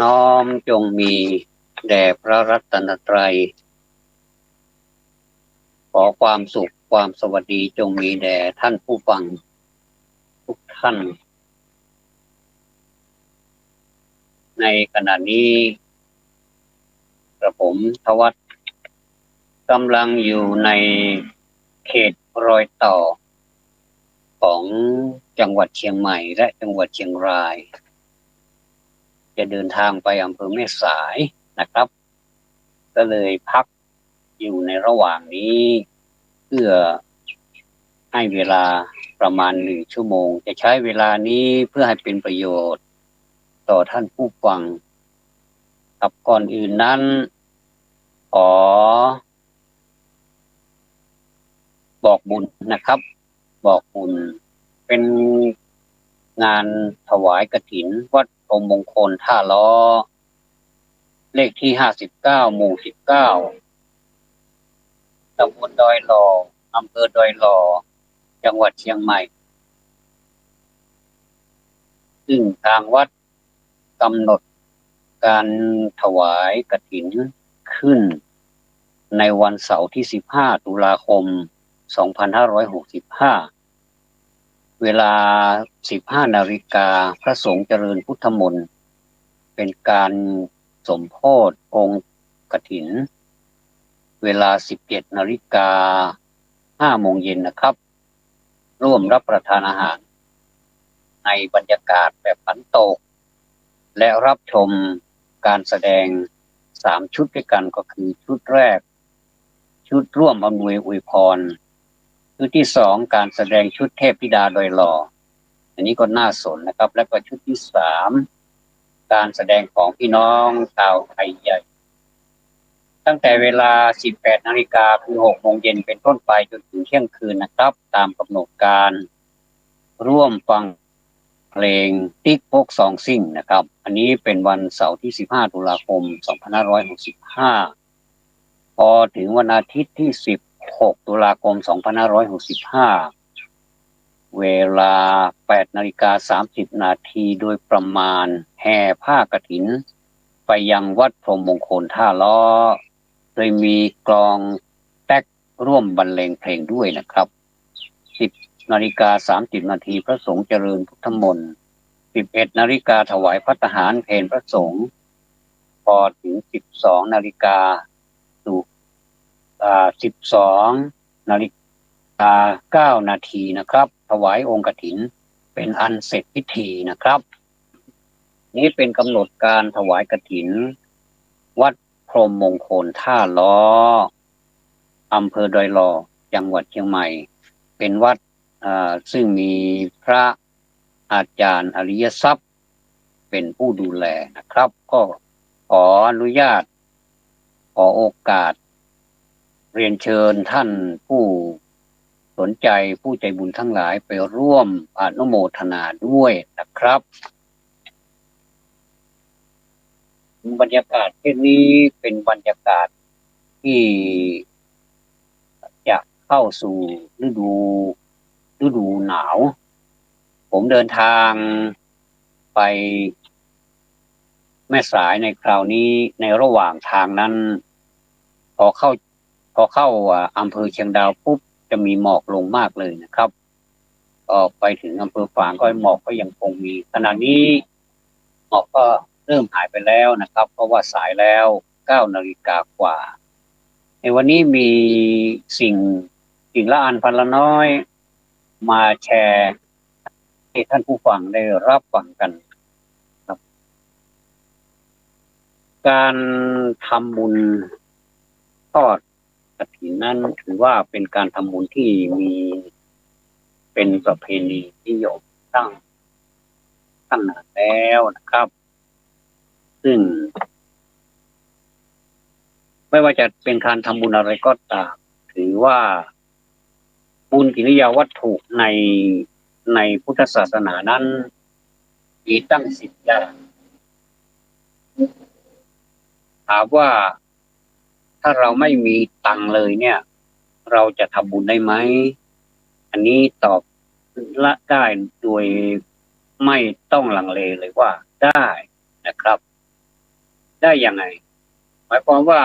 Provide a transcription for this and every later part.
น้อมจงมีแด่พระรัตนตรัยขอความสุขความสวัสดีจงมีแด่ท่านผู้ฟังทุกท่านในขณะนี้กระผมทวัตกำลังอยู่ในเขตรอยต่อของจังหวัดเชียงใหม่และจังหวัดเชียงรายจะเดินทางไปอำเภอแม่สายนะครับก็เลยพักอยู่ในระหว่างนี้เพื่อให้เวลาประมาณ1 ชั่วโมงจะใช้เวลานี้เพื่อให้เป็นประโยชน์ต่อท่านผู้ฟังครับก่อนอื่นนั้นขอบอกบุญนะครับบอกบุญเป็นงานถวายกฐินวัดพรหมมงคลท่าล้อเลขที่59หมู่19ตำบลดอยหล่ออำเภอดอยหล่อจังหวัดเชียงใหม่ซึ่งทางวัดกำหนดการถวายกฐินขึ้นในวันเสาร์ที่15ตุลาคม2565เวลา15 นาฬิกาพระสงฆ์เจริญพุทธมนต์เป็นการสมโภชองค์กฐินเวลา17 นาฬิกา5 โมงเย็นนะครับร่วมรับประทานอาหารในบรรยากาศแบบขันโตกและรับชมการแสดง3 ชุดด้วยกันก็คือชุดแรกชุดร่วมอำนวยอวยพรชุดที่2การแสดงชุดเทพธิดาดอยหล่ออันนี้ก็น่าสนนะครับและก็ชุดที่3การแสดงของพี่น้องชาวไทยใหญ่ตั้งแต่เวลา18 นาฬิกาคือ6 โมงเย็นเป็นต้นไปจนถึงเที่ยงคืนนะครับตามกำหนดการร่วมฟังเพลงติ๊กพกซองซิ่งนะครับอันนี้เป็นวันเสาร์ที่15 ตุลาคม2565พอถึงวันอาทิตย์ที่16 ตุลาคม2565เวลา8 นาฬิกา30 นาทีโดยประมาณแห่ผ้ากฐินไปยังวัดพรหมมงคลท่าล้อโดยมีกลองแต๊กร่วมบรรเลงเพลงด้วยนะครับ10 นาฬิกา30 นาทีพระสงฆ์เจริญพุทธมนต์11 นาฬิกาถวายภัตตาหารเพลพระสงฆ์พอถึง12 นาฬิกาสู่12 นาฬิกา9 นาทีนะครับถวายองค์กฐินเป็นอันเสร็จพิธีนะครับนี้เป็นกำหนดการถวายกฐินวัดพรหมมงคลท่าล้ออำเภอดอยหล่อจังหวัดเชียงใหม่เป็นวัดซึ่งมีพระอาจารย์อริยทรัพย์เป็นผู้ดูแลนะครับก็ขออนุญาตขอโอกาสเรียนเชิญท่านผู้สนใจผู้ใจบุญทั้งหลายไปร่วมอนุโมทนาด้วยนะครับบรรยากาศเช่นนี้เป็นบรรยากาศที่จะเข้าสู่ฤดูหนาวผมเดินทางไปแม่สายในคราวนี้ในระหว่างทางนั้นพอเข้าอำเภอเชียงดาวปุ๊บจะมีหมอกลงมากเลยนะครับไปถึงอำเภอฝางก็หมอกก็ยังคงมีขณะนี้หมอกก็เริ่มหายไปแล้วนะครับเพราะว่าสายแล้ว9 นาฬิกากว่าในวันนี้มีสิ่งละอันพันละน้อยมาแชร์ให้ท่านผู้ฟังได้รับฟังกันครับการทำบุญทอดกฐินนั้นถือว่าเป็นการทำบุญที่มีเป็นประเพณีนิยมตั้งนานแล้วนะครับซึ่งไม่ว่าจะเป็นการทำบุญอะไรก็ตามถือว่าบุญกิริยาวัตถุในพุทธศาสนานั้นมีตั้ง10 อย่างถามว่าถ้าเราไม่มีตังค์เลยเนี่ยเราจะทำบุญได้ไหมอันนี้ตอบละได้โดยไม่ต้องลังเลเลยว่าได้นะครับ ได้ยังไงหมายความว่า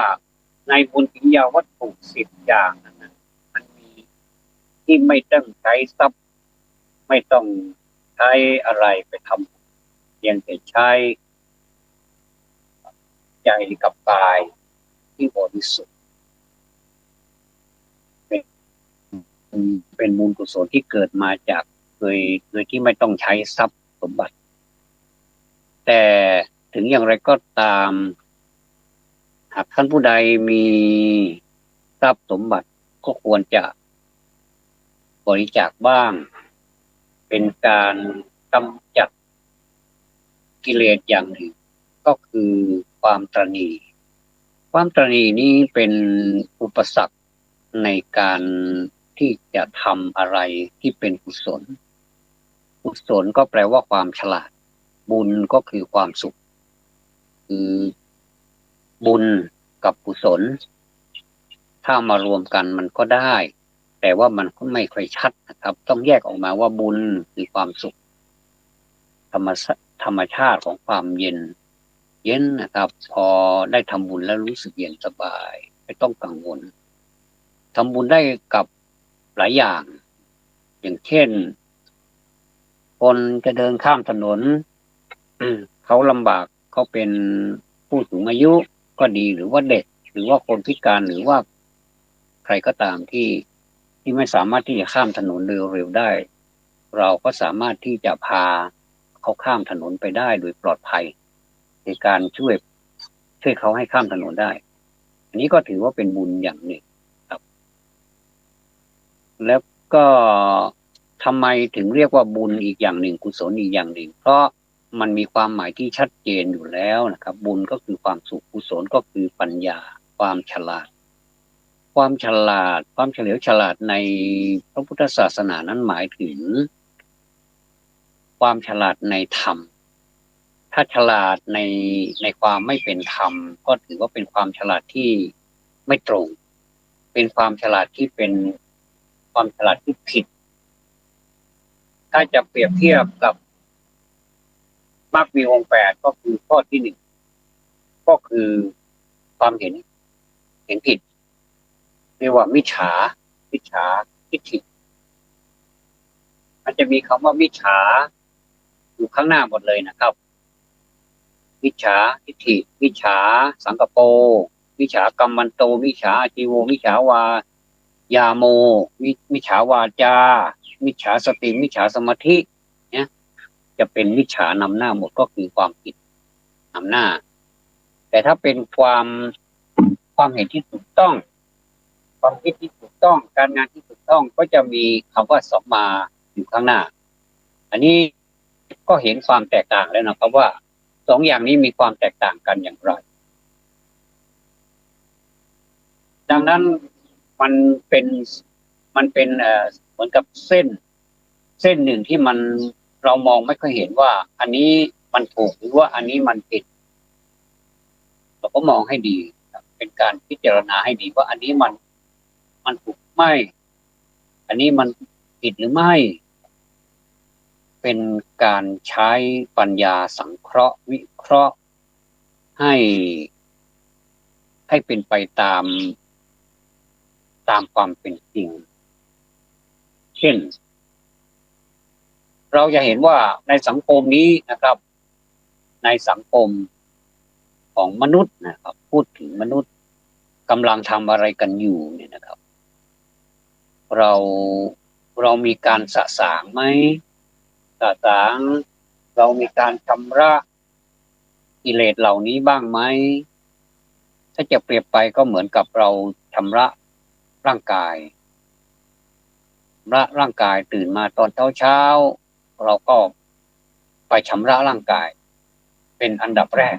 ในบุญกิริยาวัตถุ10 อย่างนั้นนะมันมีที่ไม่ต้องใช้ทรัพย์ไม่ต้องใช้อะไรไปทำเพียงแต่ใช้ใจกับกายที่บริสุทธิ์เป็นเป็นบุญกุศลที่เกิดมาจากโดยที่ไม่ต้องใช้ทรัพย์สมบัติแต่ถึงอย่างไรก็ตามหากท่านผู้ใดมีทรัพย์สมบัติก็ควรจะบริจาคบ้างเป็นการกำจัดกิเลสอย่างหนึ่งก็คือความตระหนี่ความตระหนี่นี้เป็นอุปสรรคในการที่จะทำอะไรที่เป็นกุศลกุศลก็แปลว่าความฉลาดบุญก็คือความสุขคือบุญกับกุศลถ้ามารวมกันมันก็ได้แต่ว่ามันก็ไม่ค่อยชัดนะครับต้องแยกออกมาว่าบุญคือความสุขธรรมธรรมชาติของความเย็นเย็นนะครับพอได้ทำบุญแล้วรู้สึกเย็นสบายไม่ต้องกังวลทำบุญได้กับหลายอย่างอย่างเช่นคนจะเดินข้ามถนนเขาลำบากเขาเป็นผู้สูงอายุก็ดีหรือว่าเด็กหรือว่าคนพิการหรือว่าใครก็ตามที่ไม่สามารถที่จะข้ามถนนเร็วๆได้เราก็สามารถที่จะพาเขาข้ามถนนไปได้โดยปลอดภัยในการช่วยเขาให้ข้ามถนนได้อันนี้ก็ถือว่าเป็นบุญอย่างหนึ่งครับแล้วก็ทำไมถึงเรียกว่าบุญอีกอย่างหนึ่งกุศลอีกอย่างหนึ่งเพราะมันมีความหมายที่ชัดเจนอยู่แล้วนะครับบุญก็คือความสุขกุศลก็คือปัญญาความฉลาดความเฉลียวฉลาดในพระพุทธศาสนานั้นหมายถึงความฉลาดในธรรมถ้าฉลาดในความไม่เป็นธรรมก็ถือว่าเป็นความฉลาดที่ไม่ตรงเป็นความฉลาดที่เป็นความฉลาดที่ผิดถ้าจะเปรียบเทียบกับมรรคมีองค์8ก็คือข้อที่1ก็คือความเห็นผิดเรียกว่ามิจฉาทิฏฐิมันจะมีคำว่ามิจฉาอยู่ข้างหน้าหมดเลยนะครับมิจฉาทิฏฐิมิจฉาสังกปรมิจฉากัมมันโตมิจฉาอาชีโวมิจฉาวายาโมมิจฉาวาจามิจฉาสติมิจฉาสมาธิเนี่ยจะเป็นมิจฉานำหน้าหมดก็คือความผิดนำหน้าแต่ถ้าเป็นความเห็นที่ถูกต้องความคิดที่ถูกต้องการงานที่ถูกต้องก็จะมีคำว่าสัมมาอยู่ข้างหน้าอันนี้ก็เห็นความแตกต่างแล้วนะครับว่า2 อย่างนี้มีความแตกต่างกันอย่างไรดังนั้นมันเป็นมันเป็นเหมือนกับเส้นหนึ่งที่เรามองไม่ค่อยเห็นว่าอันนี้มันถูกหรือว่าอันนี้มันผิดเราก็มองให้ดีเป็นการพิจารณาให้ดีว่าอันนี้มันถูกไม่อันนี้มันผิดหรือไม่เป็นการใช้ปัญญาสังเคราะห์วิเคราะห์ให้ให้เป็นไปตามความเป็นจริงเช่นเราจะเห็นว่าในสังคมนี้นะครับในสังคมของมนุษย์นะครับพูดถึงมนุษย์กำลังทำอะไรกันอยู่เนี่ยนะครับเราเรามีการสะสางไหมสะสางเรามีการชำระกิเลสเหล่านี้บ้างไหมถ้าจะเปรียบไปก็เหมือนกับเราชำระร่างกายร่างกายตื่นมาตอนเช้าเราก็ไปชำระร่างกายเป็นอันดับแรก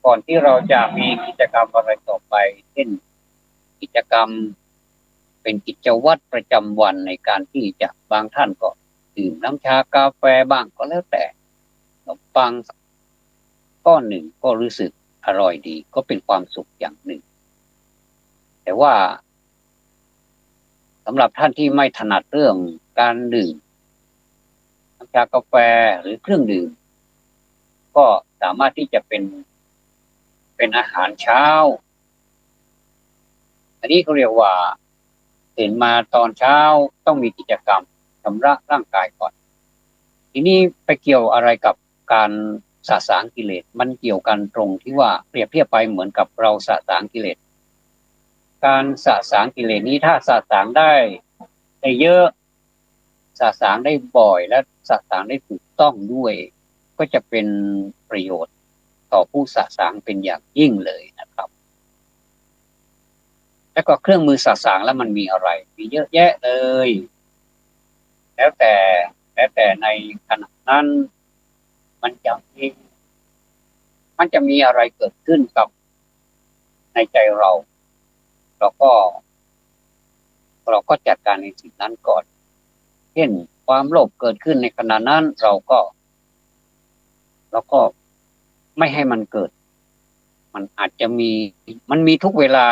ก่อนที่เราจะมีกิจกรรมอะไรต่อไปเช่นกิจกรรมเป็นกิจวัตรประจำวันในการที่จะบางท่านก็ดื่มน้ำชากาแฟบ้างก็แล้วแต่ขนมปังก้อนหนึ่งก็รู้สึกอร่อยดีก็เป็นความสุขอย่างหนึ่งแต่ว่าสำหรับท่านที่ไม่ถนัดเรื่องการดื่มน้ำชากาแฟหรือเครื่องดื่มก็สามารถที่จะเป็น เป็นอาหารเช้าอันนี้เขาเรียกว่าตื่นมาตอนเช้าต้องมีกิจกรรมชำระร่างกายก่อนทีนี้ไปเกี่ยวอะไรกับการสะสางกิเลสมันเกี่ยวกันตรงที่ว่าเปรียบเทียบไปเหมือนกับเราสะสางกิเลสการสะสางกิเลสนี้ถ้าสะสางได้เยอะสะสางได้บ่อยและสะสางได้ถูกต้องด้วยก็จะเป็นประโยชน์ต่อผู้สะสางเป็นอย่างยิ่งเลยนะครับแล้วก็เครื่องมือสะสางแล้วมันมีอะไรมีเยอะแยะเลยแล้วแต่ในขณะนั้นมันจะมีอะไรเกิดขึ้นกับในใจเราเราก็จัดการในสิ่งนั้นก่อนเช่นความโลภเกิดขึ้นในขณะนั้นเราก็ไม่ให้มันเกิดมันอาจจะมีทุกเวลา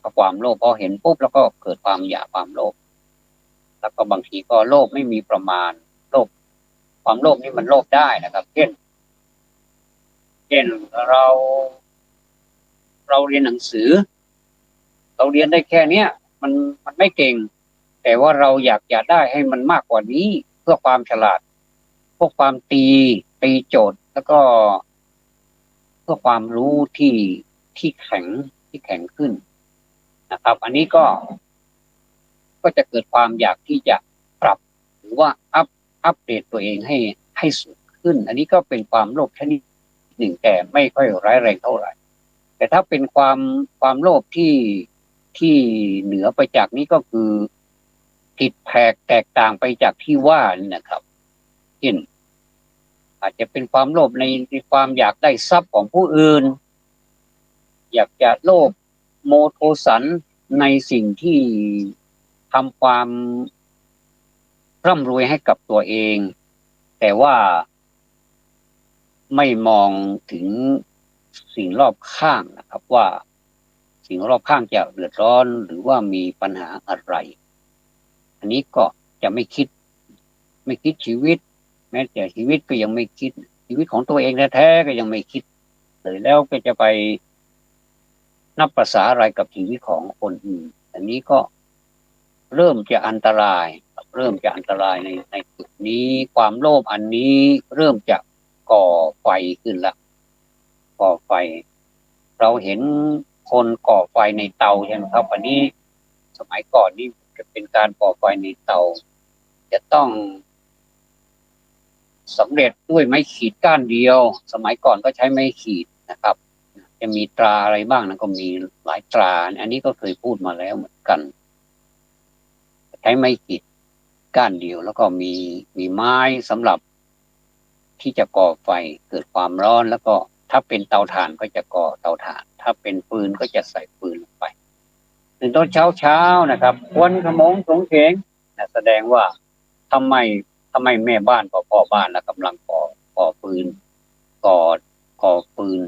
กับความโลภพอเห็นปุ๊บแล้วก็เกิดความอยากความโลภแล้วก็บางทีก็โลภไม่มีประมาณโลภความโลภนี่มันโลภได้นะครับเช่นเราเรียนหนังสือเราเรียนได้แค่เนี้ยมันไม่เก่งแต่ว่าเราอยากจะได้ให้มันมากกว่านี้เพื่อความฉลาดพวกความตีโจทย์แล้วก็เพื่อความรู้ที่แข็งขึ้นนะครับอันนี้ก็จะเกิดความอยากที่จะปรับหรือว่าอัปเดตตัวเองให้สูงขึ้นอันนี้ก็เป็นความโลภชนิดหนึ่งแต่ไม่ค่อยร้ายแรงเท่าไหร่แต่ถ้าเป็นความโลภที่เหนือไปจากนี้ก็คือผิดแผกแตกต่างไปจากที่ว่านี่นะครับเช่นอาจจะเป็นความโลภในความอยากได้ทรัพย์ของผู้อื่นอยากจะโลภโมโทสันในสิ่งที่ทำความร่ำรวยให้กับตัวเองแต่ว่าไม่มองถึงสิ่งรอบข้างนะครับว่าสิ่งรอบข้างจะเดือดร้อนหรือว่ามีปัญหาอะไรอันนี้ก็จะไม่คิดชีวิตแม้แต่ชีวิตก็ยังไม่คิดชีวิตของตัวเองแท้ๆก็ยังไม่คิดเลยแล้วก็จะไปนับภาษาอะไรกับชีวิตของคนอื่นอันนี้ก็เริ่มจะอันตรายในจุดนี้ความโลภอันนี้เริ่มจะก่อไฟขึ้นละก่อไฟเราเห็นคนก่อไฟในเตาใช่ไหมครับอันนี้สมัยก่อนนี่จะเป็นการก่อไฟในเตาจะต้องสำเร็จด้วยไม้ขีดก้านเดียวสมัยก่อนก็ใช้ไม้ขีดนะครับจะมีตราอะไรบ้างนะก็มีหลายตราอันนี้ก็เคยพูดมาแล้วเหมือนกันใช้ไม้ขีดก้านเดียวแล้วก็มีไม้สำหรับที่จะก่อไฟเกิดความร้อนแล้วก็ถ้าเป็นเตาถ่านก็จะก่อเตาถ่านถ้าเป็นฟืนก็จะใส่ฟืนลงไปถึงตอนเช้านะครับควนขมงสงเฉงแสดงว่าทำไมแม่บ้านพ่อบ้านแล้วกำลังก่อฟืนก่อฟืน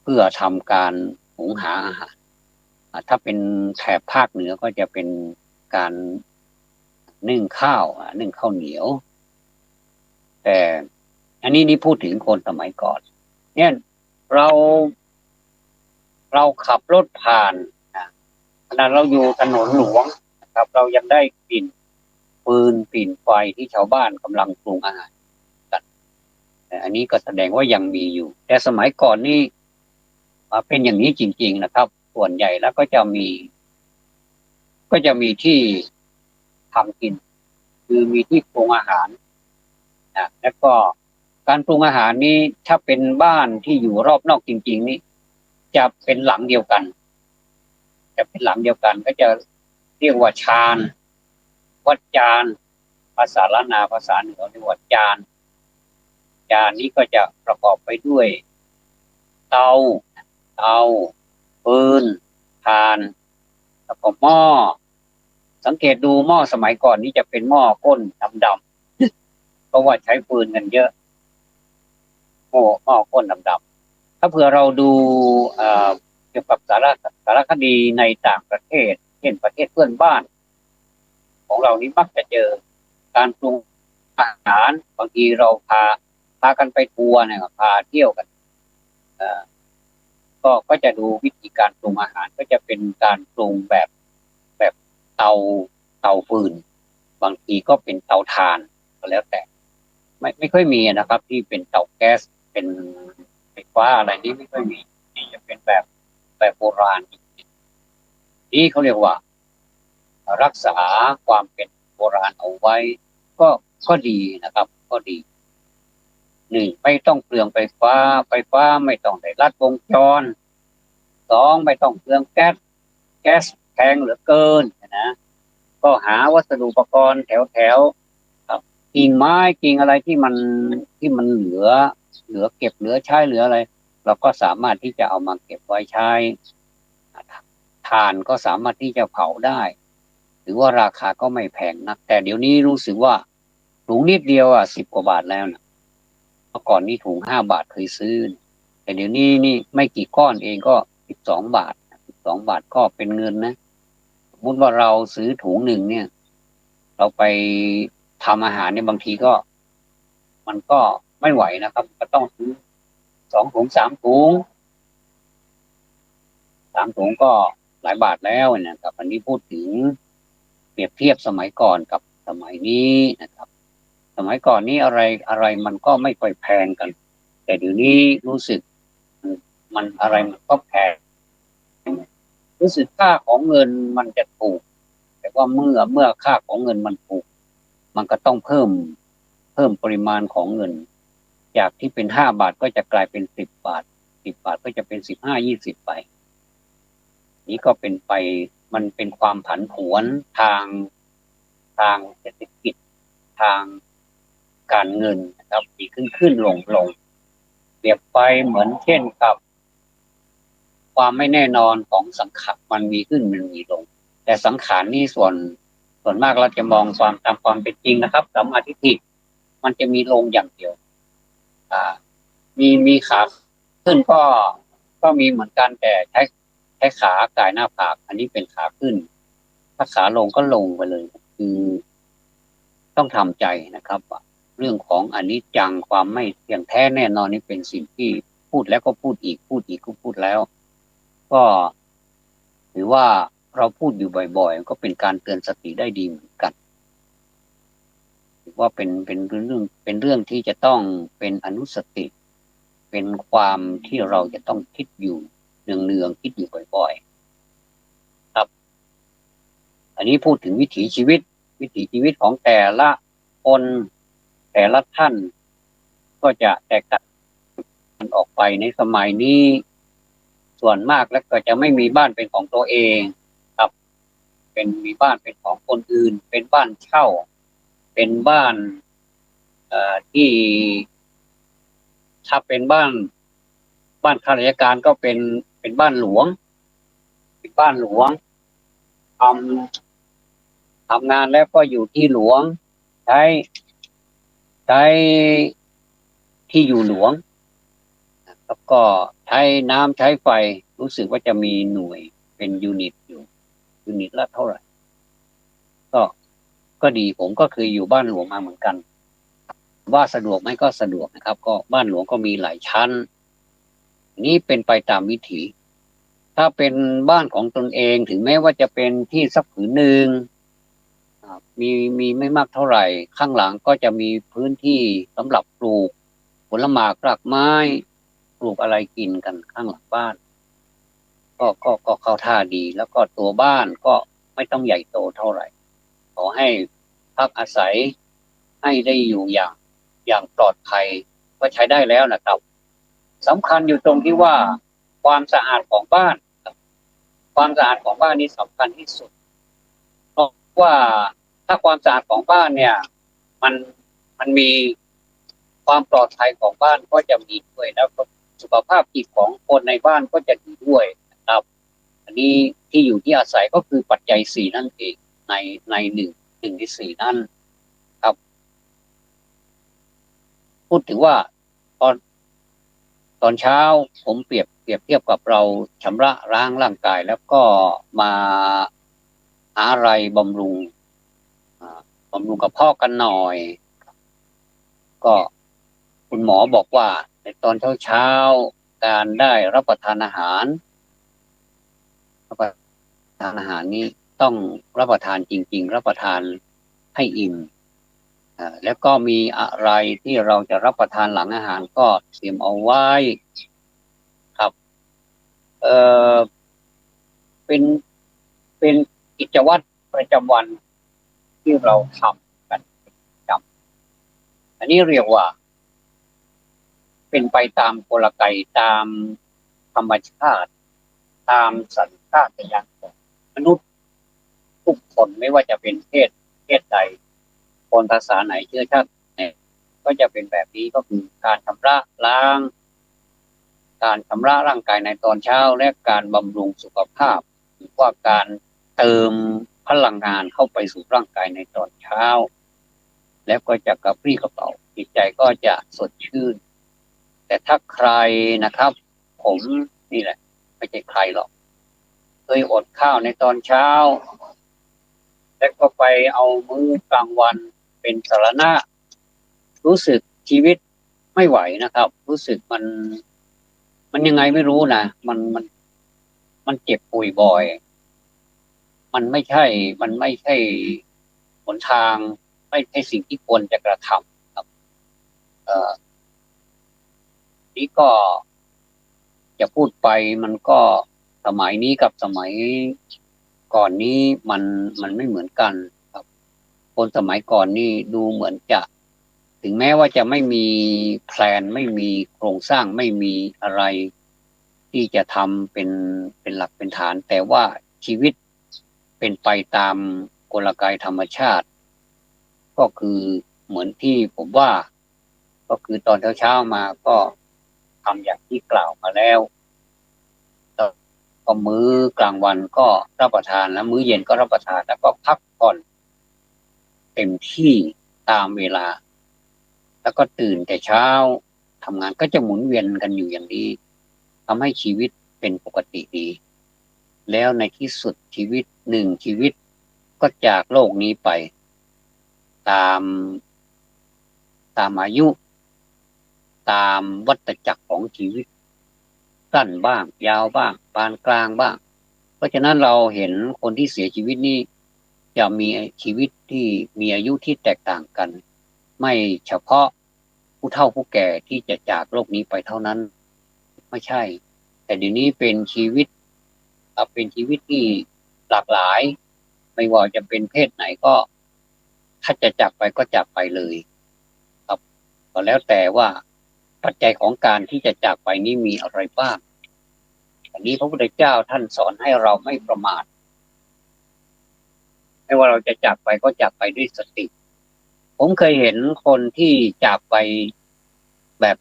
เพื่อทำการหุงหาอาหารถ้าเป็นแถบภาคเหนือก็จะเป็นการนึ่งข้าวนึ่งข้าวเหนียวแต่อันนี้พูดถึงคนสมัยก่อนเนี่ยเราขับรถผ่านขณะเราอยู่ถนนหลวงนะครับเรายังได้กลิ่นฟืนกลิ่นไฟที่ชาวบ้านกำลังปรุงอาหารกันอันนี้ก็แสดงว่ายังมีอยู่แต่สมัยก่อนนี่เป็นอย่างนี้จริงๆนะครับส่วนใหญ่แล้วก็จะมีที่ทำกินคือมีที่ปรุงอาหารแล้วก็การปรุงอาหารนี้ถ้าเป็นบ้านที่อยู่รอบนอกจริงๆนี่จะเป็นหลังเดียวกันก็จะเรียกว่าชานวัดจานภาษาล้านนาภาษาเหนือเรียกว่าจานนี้ก็จะประกอบไปด้วยเตาฟืนถ่านแล้วก็หม้อสังเกตดูหม้อสมัยก่อนนี้จะเป็นหม้อก้นดำๆเพราะว่าใช้ฟืนกันเยอะหม้อก้นดำๆถ้าเผื่อเราดูเกี่ยวกับสารคดีในต่างประเทศเช่นประเทศเพื่อนบ้านของเรานี้มักจะเจอการปรุงอาหารบางทีเราพากันไปทัวร์เนี่ยพาเที่ยวกัน ก็จะดูวิธีการปรุงอาหารก็จะเป็นการปรุงแบบเตาเตาฟืนบางทีก็เป็นเตาถ่านก็แล้วแต่ไม่ค่อยมีนะครับที่เป็นเตาแก๊สเป็นไฟฟ้าอะไรนี้ไม่ค่อยมีนี่จะเป็นแบบโบราณนี่เขาเรียกว่ารักษาความเป็นโบราณเอาไว้ก็ก็ดีนะครับก็ดีหนึ่งไม่ต้องเปลืองไฟฟ้าไม่ต้องได้ลัดวงจรสองไม่ต้องเปลืองแก๊สแพงเหลือเกินนะก็หาวัสดุอุปกรณ์แถวครับกิ่งไม้กิ่งอะไรที่มันเหลือเก็บเหลือใช้เหลืออะไรเราก็สามารถที่จะเอามาเก็บไว้ใช้ถ่านก็สามารถที่จะเผาได้หรือว่าราคาก็ไม่แพงนักแต่เดี๋ยวนี้รู้สึกว่าถุงนิดเดียว10 กว่าบาทแล้วนะเมื่อก่อนนี่ถุง5 บาทเคยซื้อแต่เดี๋ยวนี้นี่ไม่กี่ก้อนเองก็12 บาท12 บาทก็เป็นเงินนะสมมติว่าเราซื้อถุงหนึ่งเนี่ยเราไปทำอาหารเนี่ยบางทีก็มันก็ไม่ไหวนะครับก็ต้องซื้อ2 ถุง3 ถุงก็หลายบาทแล้วนะครับอันนี้พูดถึงเปรียบเทียบสมัยก่อนกับสมัยนี้นะครับสมัยก่อนนี้อะไรมันก็ไม่ค่อยแพงกันแต่เดี๋ยวนี้รู้สึกมันอะไรมันก็แพงรู้สึกค่าของเงินมันจะถูกแต่ว่าเมื่อค่าของเงินมันถูกมันก็ต้องเพิ่มปริมาณของเงินจากที่เป็น5 บาทก็จะกลายเป็น10 บาทก็จะเป็น15-20ไปนี้ก็เป็นไปมันเป็นความผันผวนทางเศรษฐกิจทางการเงินนะครับมีขึ้นลงเปรียบไปเหมือนเช่นกับความไม่แน่นอนของสังขารมันมีขึ้นมันมีลงแต่สังขารนี่ส่วนมากเราจะมองความตามความเป็นจริงนะครับสัมมาทิฏฐิมันจะมีลงอย่างเดียวมีขาขึ้นก็มีเหมือนกันแต่ใช้ขาก่ายหน้าผากอันนี้เป็นขาขึ้นถ้าขาลงก็ลงไปเลยคือต้องทำใจนะครับเรื่องของอนิจจังความไม่เที่ยงแท้แน่นอนนี่เป็นสิ่งที่พูดแล้วก็พูดอีกก็พูดแล้วก็ถือว่าเราพูดอยู่บ่อยๆก็เป็นการเตือนสติได้ดีเหมือนกันถือว่าเป็นเรื่องที่จะต้องเป็นอนุสติเป็นความที่เราจะต้องคิดอยู่เนืองๆคิดอยู่บ่อยๆครับอันนี้พูดถึงวิถีชีวิตของแต่ละคนแต่ละท่านก็จะแตกต่างกันออกไปในสมัยนี้ส่วนมากแล้วก็จะไม่มีบ้านเป็นของตัวเองครับมีบ้านเป็นของคนอื่นเป็นบ้านเช่าเป็นบ้านที่ถ้าเป็นบ้านข้าราชการก็เป็นบ้านหลวงเป็นบ้านหลวงททำงานแล้วก็อยู่ที่หลวงใช้ใช้ที่อยู่หลวงแล้วก็ใช้น้ำใช้ไฟรู้สึกว่าจะมีหน่วยเป็นยูนิตอยู่ยูนิตละเท่าไหร่ก็ก็ดีผมก็เคยอยู่บ้านหลวงมาเหมือนกันว่าสะดวกไหมก็สะดวกนะครับก็บ้านหลวงก็มีหลายชั้นนี้เป็นไปตามวิถีถ้าเป็นบ้านของตนเองถึงแม้ว่าจะเป็นที่สักผืนหนึ่งมีไม่มากเท่าไหร่ข้างหลังก็จะมีพื้นที่สำหรับปลูกผลหมากรากไม้ปลูกอะไรกินกันข้างหลังบ้านก็เข้าท่าดีแล้วก็ตัวบ้านก็ไม่ต้องใหญ่โตเท่าไหร่ขอให้พักอาศัยให้ได้อยู่อย่างปลอดภัยก็ใช้ได้แล้วนะครับสำคัญอยู่ตรงที่ว่าความสะอาดของบ้านความสะอาดของบ้านนี่สำคัญที่สุดเพราะว่าถ้าความสะอาดของบ้านเนี่ยมันมันมีความปลอดภัยของบ้านก็จะมีด้วยแล้วก็สุขภาพจิตของคนในบ้านก็จะดีด้วยนะครับอันนี้ที่อยู่ที่อาศัยก็คือปัจจัยสี่นั่นเองในหนึ่งในสี่นั่นครับพูดถึงว่าตอนตอนเช้าผมเปรียบเทียบกับเราชำระล้างร่างกายแล้วก็มาหาอะไรอ่าบำรุงกระเพาะกันหน่อยก็คุณหมอบอกว่าในตอนเช้า การได้รับประทานอาหารรับประทานอาหารนี้ต้องรับประทานจริงๆรับประทานให้อิ่มแล้วก็มีอะไรที่เราจะรับประทานหลังอาหารก็เตรียมเอาไว้ครับเอ่อเป็นเป็นกิจวัตรประจำวันที่เราทำกันประจำอันนี้เรียกว่าเป็นไปตามกลไกตามธรรมชาติตามสัญชาตญาณของมนุษย์ทุกคนไม่ว่าจะเป็นเพศใดคนภาษาไหนเชื้อชาติไหนก็จะเป็นแบบนี้ก็คือการชำระล้างการชำระร่างกายในตอนเช้าและการบำรุงสุขภาพหรือว่าการเติมพลังงานเข้าไปสู่ร่างกายในตอนเช้าแล้วก็จะกระปรี้กระเป๋าจิตใจก็จะสดชื่นแต่ถ้าใครนะครับผมนี่แหละไม่ใช่ใครหรอกเคยอดข้าวในตอนเช้าแล้วก็ไปเอามื้อกลางวันเป็นสารณะรู้สึกชีวิตไม่ไหวนะครับรู้สึกมันยังไงไม่รู้นะมันเจ็บป่วยบ่อยมันไม่ใช่หนทางไม่ใช่สิ่งที่ควรจะกระทำครับเอ่อนี้ก็จะพูดไปมันก็สมัยนี้กับสมัยก่อนนี้มันไม่เหมือนกันครับคนสมัยก่อนนี่ดูเหมือนจะถึงแม้ว่าจะไม่มีแพลนไม่มีโครงสร้างไม่มีอะไรที่จะทำเป็นหลักเป็นฐานแต่ว่าชีวิตเป็นไปตามกลไกธรรมชาติก็คือเหมือนที่ผมว่าก็คือตอนเช้าๆมาก็ทำอย่างที่กล่าวมาแล้วก็มื้อกลางวันก็รับประทานแล้วมื้อเย็นก็รับประทานแล้วก็พักผ่อนเต็มที่ตามเวลาแล้วก็ตื่นแต่เช้าทำงานก็จะหมุนเวียนกันอยู่อย่างนี้ทำให้ชีวิตเป็นปกติดีแล้วในที่สุดชีวิตหนึ่งชีวิตก็จากโลกนี้ไปตามอายุตามวัฏจักรของชีวิตสั้นบ้างยาวบ้างปานกลางบ้างเพราะฉะนั้นเราเห็นคนที่เสียชีวิตนี่จะมีชีวิตที่มีอายุที่แตกต่างกันไม่เฉพาะผู้เฒ่าผู้แก่ที่จะจากโลกนี้ไปเท่านั้นไม่ใช่แต่เดี๋ยวนี้เป็นชีวิตเป็นชีวิตที่หลากหลายไม่ว่าจะเป็นเพศไหนก็ถ้าจะจากไปก็จากไปเลยครับก็แล้วแต่ว่าปัจจัยของการที่จะจากไปนี้มีอะไรบ้างอันนี้พระพุทธเจ้าท่านสอนให้เราไม่ประมาทไม่ว่าเราจะจากไปก็จากไปด้วยสติผมเคยเห็นคนที่จากไปแบบ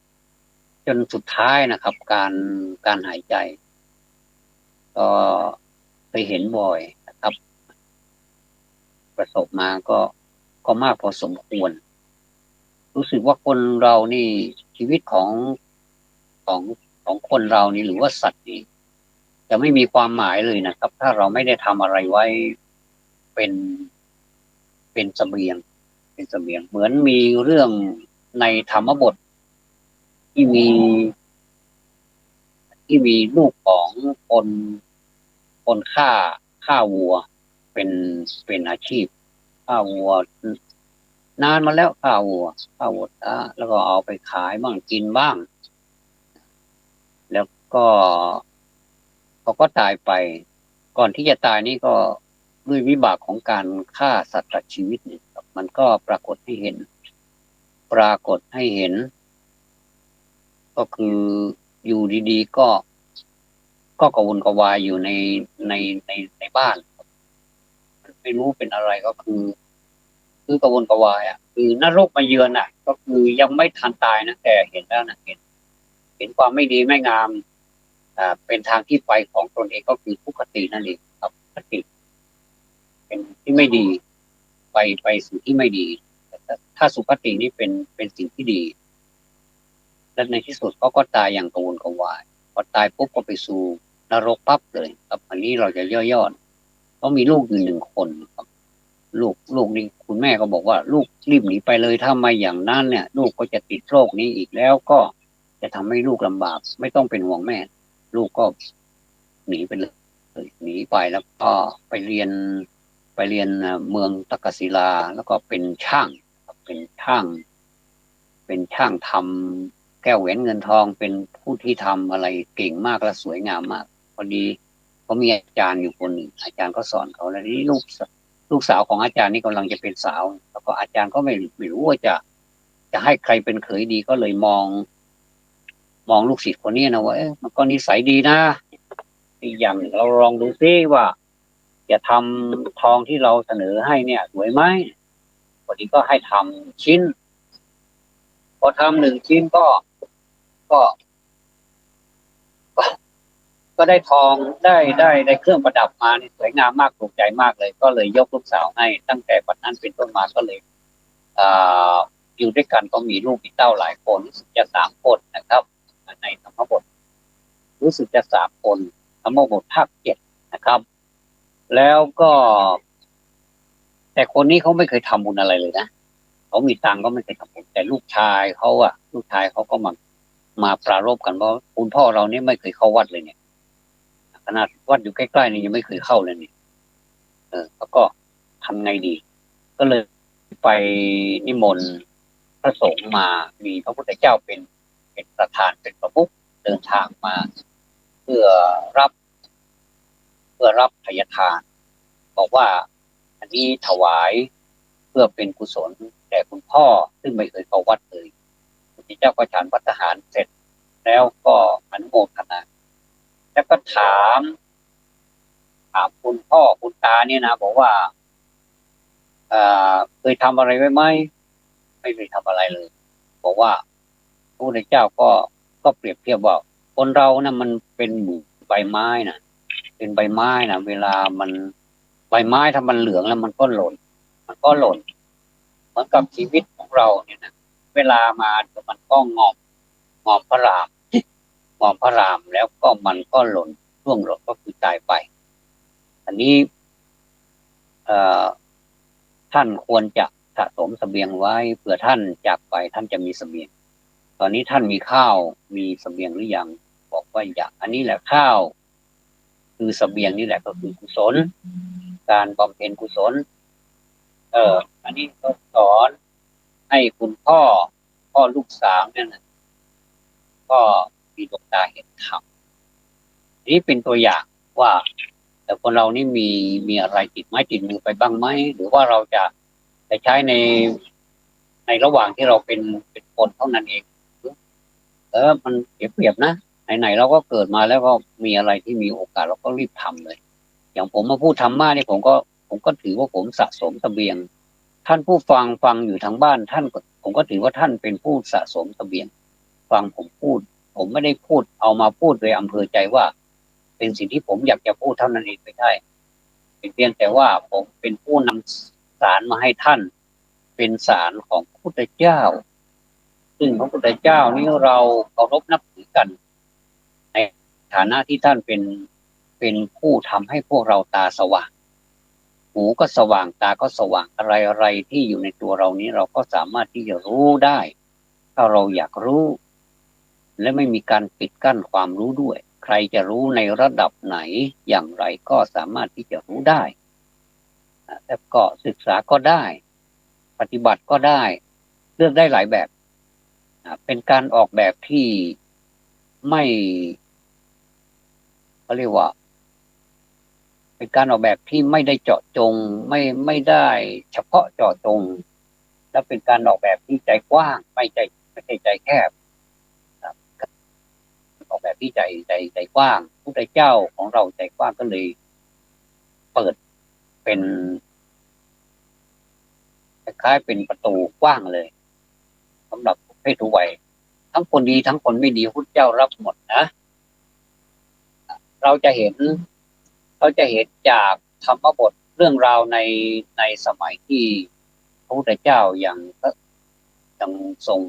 จนสุดท้ายนะครับการหายใจก็เคยเห็นบ่อยนะครับประสบมาก็มากพอสมควรรู้สึกว่าคนเรานี่ชีวิตของของคนเรานี่หรือว่าสัตว์นี่จะไม่มีความหมายเลยนะครับถ้าเราไม่ได้ทำอะไรไว้เป็นเป็นเสบียงเป็นเสบียงเหมือนมีเรื่องในธรรมบทที่มีลูกของคนคนฆ่าวัวเป็นอาชีพฆ่าวัวนานมาแล้วฆ่าวัวแล้วก็เอาไปขายบ้างกินบ้างแล้วก็เขาก็ตายไปก่อนที่จะตายนี่ก็ด้วยวิบากของการฆ่าสัตว์ตัดชีวิตเนี่ยครับมันก็ปรากฏให้เห็นก็คืออยู่ดีๆก็กระวนกระวายอยู่ในในบ้านไม่รู้เป็นอะไรก็คือกระวนกระวายอ่ะคือนรกมาเยือนอ่ะก็คือยังไม่ทันตายนะแต่เห็นแล้วนะเห็นความไม่ดีไม่งามเป็นทางที่ไปของตนเองก็คือทุกขตินั่นเองครับคติเป็นที่ไม่ดีไปสิ่งที่ไม่ดีแต่ถ้าสุขตินี่เป็นสิ่งที่ดีและในที่สุดเขาก็ตายอย่างกระวนกระวายพอตายปุ๊บก็ไปสู่นรกปั๊บเลยครับอันนี้เราจะย่อๆเขามีลูกอยู่หนึ่งคนครับลูกนี่คุณแม่ก็บอกว่าลูกรีบหนีไปเลยถ้าไม่อย่างนั้นเนี่ยลูกก็จะติดโรคนี้อีกแล้วก็จ จะทำให้ลูกลำบากไม่ต้องเป็นห่วงแม่ ลูกก็หนีไปเลยหนีไปแล้วก็ไปเรียนเมืองตะกศิลาแล้วก็เป็นช่างเป็นช่างเป็นช่างทำแก้วแหวนเงินทองเป็นผู้ที่ทำอะไรเก่งมากและสวยงามมากพอดีเขามีอาจารย์อยู่คนหนึ่งอาจารย์ก็สอนเขาแล้วนี่ลูกสาวของอาจารย์นี่กำลังจะเป็นสาวแล้วก็อาจารย์ก็ไม่รู้ว่าจะให้ใครเป็นเขยดีก็เลยมองลูกศิษย์คนนี้นะว่ามันก็นิสัยดีนะอีกอย่างหนึ่งเราลองดูซิว่าจะทำทองที่เราเสนอให้เนี่ยสวยไหมพอดีก็ให้ทำชิ้นพอทำหนึ่งชิ้นก็ก็ก็ได้ทองได้เครื่องประดับมาสวยงามมากถูกใจมากเลยก็เลยยกลูกสาวให้ตั้งแต่วันนั้นเป็นต้นมาก็เลยอ่าอยู่ด้วยกันก็มีลูกมีเต้าหลายคนรู้สึกจะ3 คนนะครับในธรรมบทรู้สึกจะ3 คนธรรมบทภาค7นะครับแล้วก็แต่คนนี้เขาไม่เคยทำบุญอะไรเลยนะเขามีตังค์ก็ไม่เคยทำบุญแต่ลูกชายเขาก็มาปรารภกันว่าคุณพ่อเราเนี่ยไม่เคยเข้าวัดเลยเนี่ยขนาดวัดอยู่ใกล้ๆนี่ยังไม่เคยเข้าเลยเนี่ยแล้วก็ทำไงดีก็เลยไปนิมนต์พระสงฆ์มามีพระพุทธเจ้าเป็นประธานเป็นประมุขเดินทางมาเพื่อรับเพื่อรับพยทานบอกว่าอันนี้ถวายเพื่อเป็นกุศลแด่คุณพ่อซึ่งไม่เคยเข้าวัดเลยพระพุทธเจ้าก็ฉันภัตตาหารเสร็จแล้วก็อนุโมทนาแล้วก็ถามคุณพ่อคุณตาเนี่ยนะบอกว่าเคยทำอะไรไว้ไหมไม่เคยทำอะไรเลยบอกว่าพระพุทธเจ้าก็เปรียบเทียบว่าคนเรานะมันเป็นหมู่ใบไม้นะเป็นใบไม้นะเวลามันใบไม้ถ้ามันเหลืองแล้วมันก็หล่นเหมือนกับชีวิตของเราเนี่ยนะเวลามาเดี๋ยวมันก็งอมพระรามงอมพระรามแล้วก็มันก็หล่นร่วงหล่นก็คือตายไปอันนี้เอ่อ ท่านควรจะสะสมเสบียงไว้เผื่อท่านจากไปท่านจะมีเสบียงตอนนี้ท่านมีข้าวมีเสบียงหรือยังบอกว่าอยากอันนี้แหละข้าวคือเสบียงนี่แหละก็คือกุศลการบำเพ็ญกุศลอันนี้ก็สอนให้คุณพ่อลูกสาวเนี่ยนะก็มีดวงตาเห็นธรรมนี้เป็นตัวอย่างว่าแต่คนเรานี่มีอะไรติดไม้ติดมือไปบ้างไหมหรือว่าเราจะใช้ในระหว่างที่เราเป็นคนเท่านั้นเองมันเสียเปรียบนะไหนๆเราก็เกิดมาแล้วก็มีอะไรที่มีโอกาสเราก็รีบทำเลยอย่างผมมาพูดธรรมะเนี่ยผมก็ถือว่าผมสะสมเสบียงท่านผู้ฟังอยู่ทางบ้านท่านผมก็ถือว่าท่านเป็นผู้สะสมเสบียงฟังผมพูดผมไม่ได้พูดเอามาพูดโดยอำเภอใจว่าเป็นสิ่งที่ผมอยากจะพูดเท่านั้นเองไม่ใช่เป็นเพียงแต่ว่าผมเป็นผู้นำสารมาให้ท่านเป็นสารของพระพุทธเจ้าซึ่งพระพุทธเจ้านี้เราเคารพนับถือกันในฐานะที่ท่านเป็นผู้ทำให้พวกเราตาสว่างหูก็สว่างตาก็สว่างอะไรที่อยู่ในตัวเรานี้เราก็สามารถที่จะรู้ได้ถ้าเราอยากรู้และไม่มีการปิดกั้นความรู้ด้วยใครจะรู้ในระดับไหนอย่างไรก็สามารถที่จะรู้ได้แล้วก็ศึกษาก็ได้ปฏิบัติก็ได้เลือกได้หลายแบบเป็นการออกแบบที่ไม่เขาเรียกว่าเป็นการออกแบบที่ไม่ได้เจาะจงไม่ได้เฉพาะเจาะจงและเป็นการออกแบบที่ใจกว้างไม่ใช่ใจแคบออกแบบที่ใจกว้างพุทธเจ้าของเราใจกว้างก็เลยเปิดเป็นคล้ายๆเป็นประตูกว้างเลยสำหรับเพศทุกวัยทั้งคนดีทั้งคนไม่ดีพุทธเจ้ารับหมดนะเราจะเห็นจากธรรมบทเรื่องราวในสมัยที่พระพุทธเจ้ายังทรง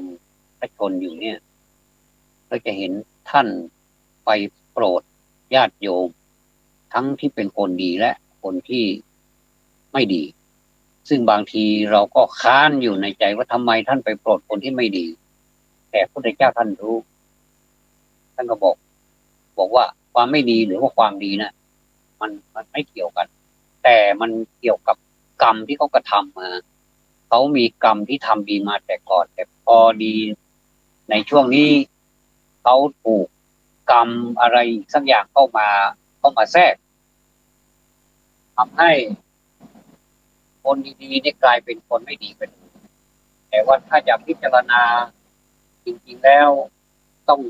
พระชนอยู่เนี่ยเราจะเห็นท่านไปโปรดญาติโยมทั้งที่เป็นคนดีและคนที่ไม่ดีซึ่งบางทีเราก็ค้านอยู่ในใจว่าทำไมท่านไปโปรดคนที่ไม่ดีแต่พระพุทธเจ้าท่านรู้ ท่านก็บอกว่าความไม่ดีหรือว่าความดีนะมันไม่เกี่ยวกัน แต่มันเกี่ยวกับกรรมที่เขากระทำมาเขามีกรรมที่ทำดีมาแต่ก่อนแต่พอดีในช่วงนี้เขาถูกกรรมอะไรสักอย่างเข้ามาแทรกทำให้คนดีๆนี่กลายเป็นคนไม่ดีไปเลยแต่ว่าถ้าจะพิจารณาจริงๆแล้วต้อง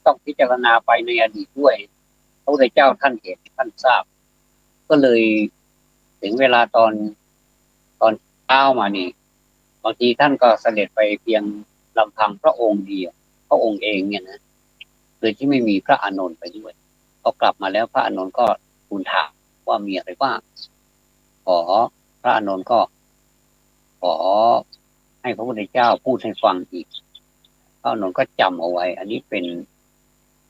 ต้องพิจารณาไปในอดีตด้วยพระพุทธเจ้าท่านเห็นท่านทราบก็เลยถึงเวลาตอนเช้ามานี่บางทีท่านก็เสด็จไปเพียงลำพังพระองค์เดียวพระองค์เองเนี่ยนะโดยที่ไม่มีพระอานนท์ไปด้วยพอกลับมาแล้วพระอานนท์ก็ทูลถามว่ามีอะไรบ้างขอพระอานนท์ก็ขอให้พระพุทธเจ้าพูดให้ฟังอีกพระอานนท์ก็จำเอาไว้อันนี้เป็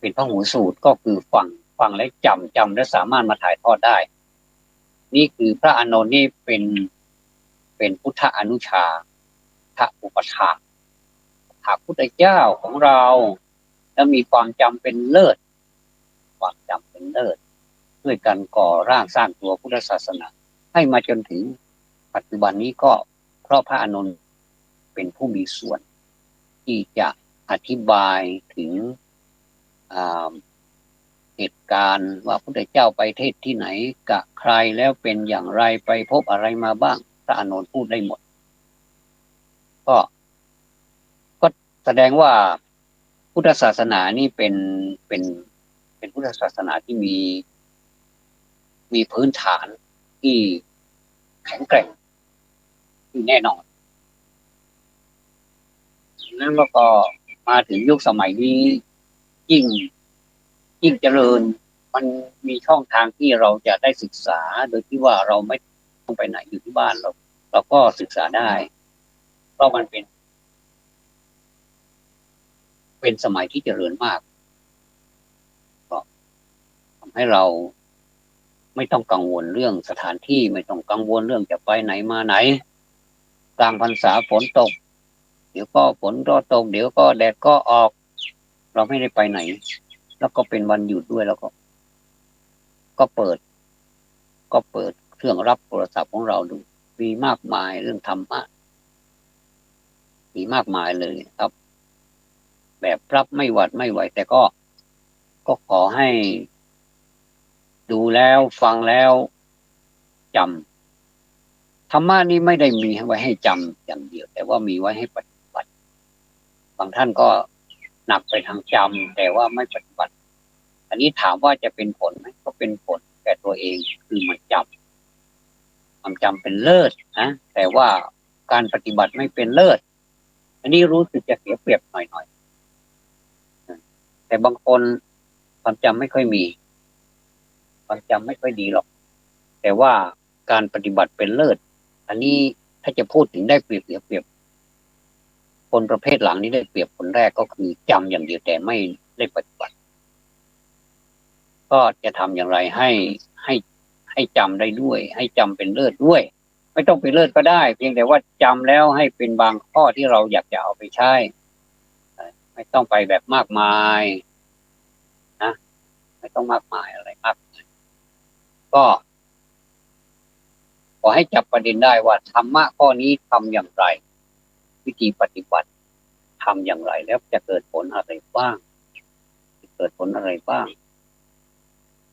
นพหูสูตรก็คือฟังและจำและสามารถมาถ่ายทอดได้นี่คือพระอานนท์นี่เป็นพุทธอนุชาพระอุปถากหากพุทธเจ้าของเราและมีความจำเป็นเลิศความจำเป็นเลิศด้วยการก่อร่างสร้างตัวพุทธศาสนาให้มาจนถึงปัจจุบันนี้ก็เพราะพระอานนท์เป็นผู้มีส่วนที่จะอธิบายถึงเหตุการณ์ว่าพระพุทธเจ้าไปเทศที่ไหนกับใครแล้วเป็นอย่างไรไปพบอะไรมาบ้างพระอานนท์พูดได้หมดก็ก็แสดงว่าพุทธศาสนานี่เป็นพุทธศาสนาที่มีพื้นฐานที่แข็งแกร่งที่แน่นอนนั้นก็มาถึงยุคสมัยนี้ยิ่งยิ่งเจริญมันมีช่องทางที่เราจะได้ศึกษาโดยที่ว่าเราไม่ต้องไปไหนอยู่ที่บ้านเราก็ศึกษาได้เพราะมันเป็นสมัยที่เจริญมากก็ทำให้เราไม่ต้องกังวลเรื่องสถานที่ไม่ต้องกังวลเรื่องจะไปไหนมาไหนกลางพรรษาฝนตกเดี๋ยวก็ฝนก็ตกเดี๋ยวก็แดดก็ออกเราไม่ได้ไปไหนแล้วก็เป็นวันหยุดด้วยแล้วก็เปิดเครื่องรับโทรศัพท์ของเราดูมีมากมายเรื่องธรรมะมีมากมายเลยครับแบบรับไม่หวัดไม่ไหวแต่ก็ขอให้ดูแล้วฟังแล้วจำธรรมะนี้ไม่ได้มีไว้ให้จำอย่างเดียวแต่ว่ามีไว้ให้ปฏิบัติบางท่านก็หนักไปทางจำแต่ว่าไม่ปฏิบัติอันนี้ถามว่าจะเป็นผลไหมก็เป็นผลแก่ตัวเองคือมันจำความจำเป็นเลิศนะแต่ว่าการปฏิบัติไม่เป็นเลิศอันนี้รู้สึกจะเสียเปรียบหน่อยๆแต่บางคนความจำไม่ค่อยมีความจำไม่ค่อยดีหรอกแต่ว่าการปฏิบัติเป็นเลิศอันนี้ถ้าจะพูดถึงได้เปรียบเสียเปรียบคนประเภทหลังนี้ได้เปรียบคนแรกก็คือจำอย่างเดียวแต่ไม่ได้ปฏิบัติก็จะทำอย่างไรให้ให้จำได้ด้วยให้จำเป็นเลิศด้วยไม่ต้องเป็นเลิศก็ได้เพียงแต่ว่าจำแล้วให้เป็นบางข้อที่เราอยากจะเอาไปใช้ไม่ต้องไปแบบมากมายนะไม่ต้องมากมายอะไรมากก็ขอให้จับประเด็นได้ว่าธรรมะข้อนี้ทำอย่างไรวิธีปฏิบัติทำอย่างไรแล้วจะเกิดผลอะไรบ้างเกิดผลอะไรบ้าง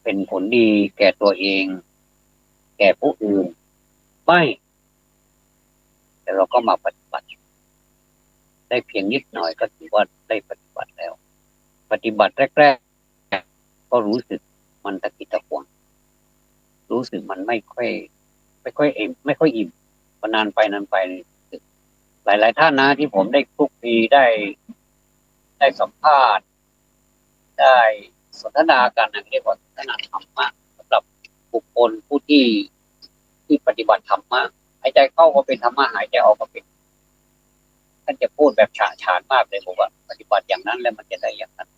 เป็นผลดีแก่ตัวเองแก่ผู้อื่นไม่แต่เราก็มาปฏิบัติได้เพียงนิดหน่อยก็ถือว่าได้ปฏิบัติแล้วปฏิบัติแรกๆก็รู้สึกมันตะกิดตะขวงรู้สึกมันไม่ค่อยอิ่มไม่ค่อยอิ่มพอนานไปหลายๆท่านนะที่ผมได้คลุกคลีได้สัมภาษณ์ได้สนทนากันเรียกว่าสนทนาธรรมะสำหรับบุคคลผู้ที่ปฏิบัติธรรมะหายใจเข้าก็เป็นธรรมะหายใจออกก็เป็นท่านจะพูดแบบฉะฉานมากเลยบอกว่าปฏิบัติอย่างนั้นแล้วมันจะได้อย่างนั้น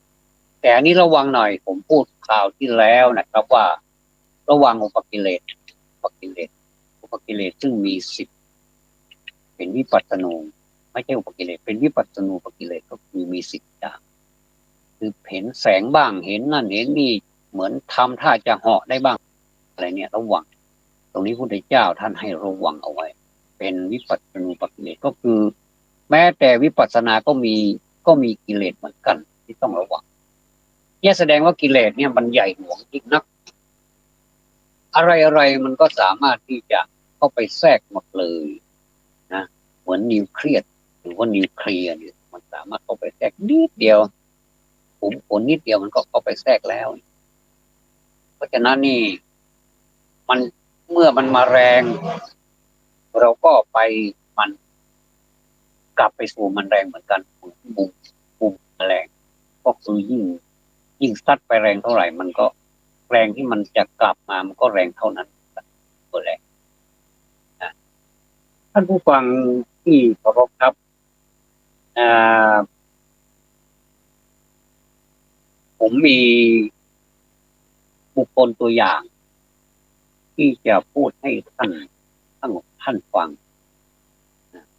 แต่อันนี้ระวังหน่อยผมพูดข่าวที่แล้วนะครับว่าระวังอุปกิเลสซึ่งมี10เป็นวิปัสสนูไม่ใช่อุปกิเลสเป็นวิปัสสนูปกิเลสก็คือมี10อย่าง คือเห็นแสงบ้างเห็นนั่นเห็นนี่เหมือนทำท่าจะเหาะได้บ้างอะไรเนี่ยระวังตรงนี้พระพุทธเจ้าท่านให้ระวังเอาไว้เป็นวิปัสสนูปกิเลสก็คือแม้แต่วิปัสสนาก็มีกิเลสเหมือนกันที่ต้องระวังเนี่ยแสดงว่ากิเลสเนี่ยมันใหญ่หลวงจริงนักอะไรมันก็สามารถที่จะเข้าไปแทรกหมดเลยนะเหมือนนิวเคลียสหรือว่านิวเคลียร์เนี่ยมันสามารถเข้าไปแทรกนิดเดียวผมผลนิดเดียวมันก็เข้าไปแทรกแล้วเพราะฉะนั้นนี่มันเมื่อมันมาแรงเราก็ไปมันกลับไปสู่มันแรงเหมือนกันปุ่มแรงก็คือยิ่งซัดไปแรงเท่าไหร่มันก็แรงที่มันจะกลับมามันก็แรงเท่านั้นก็แรงนะท่านผู้ฟังที่เคารพครับอ่าผมมีบุคคลตัวอย่างที่จะพูดให้ท่านฟัง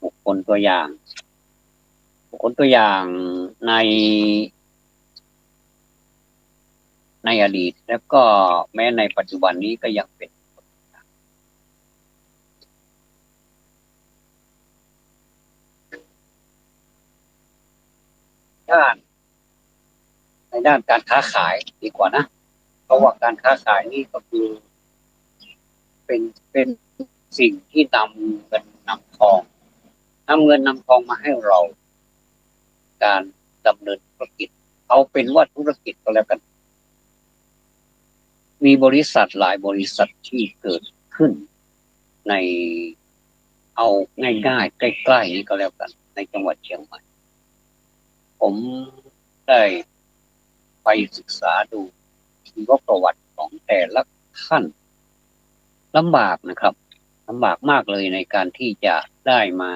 บุคคลตัวอย่างในในอดีตแล้วก็แม้ในปัจจุบันนี้ก็ยังเป็นด้านในด้านการค้าขายดีกว่านะเพราะว่าการค้าขายนี่ก็คือเป็นสิ่งที่นำเงินนำทองมาให้เราการดำเนินธุรกิจเอาเป็นว่าธุรกิจก็แล้วกันมีบริษัทหลายบริษัทที่เกิดขึ้นในเอาง่ายๆใกล้ๆนี้ก็แล้วกันในจังหวัดเชียงใหม่ผมได้ไปศึกษาดูชีวประวัติของแต่ละท่านลำบากนะครับลำบากมากเลยในการที่จะได้มา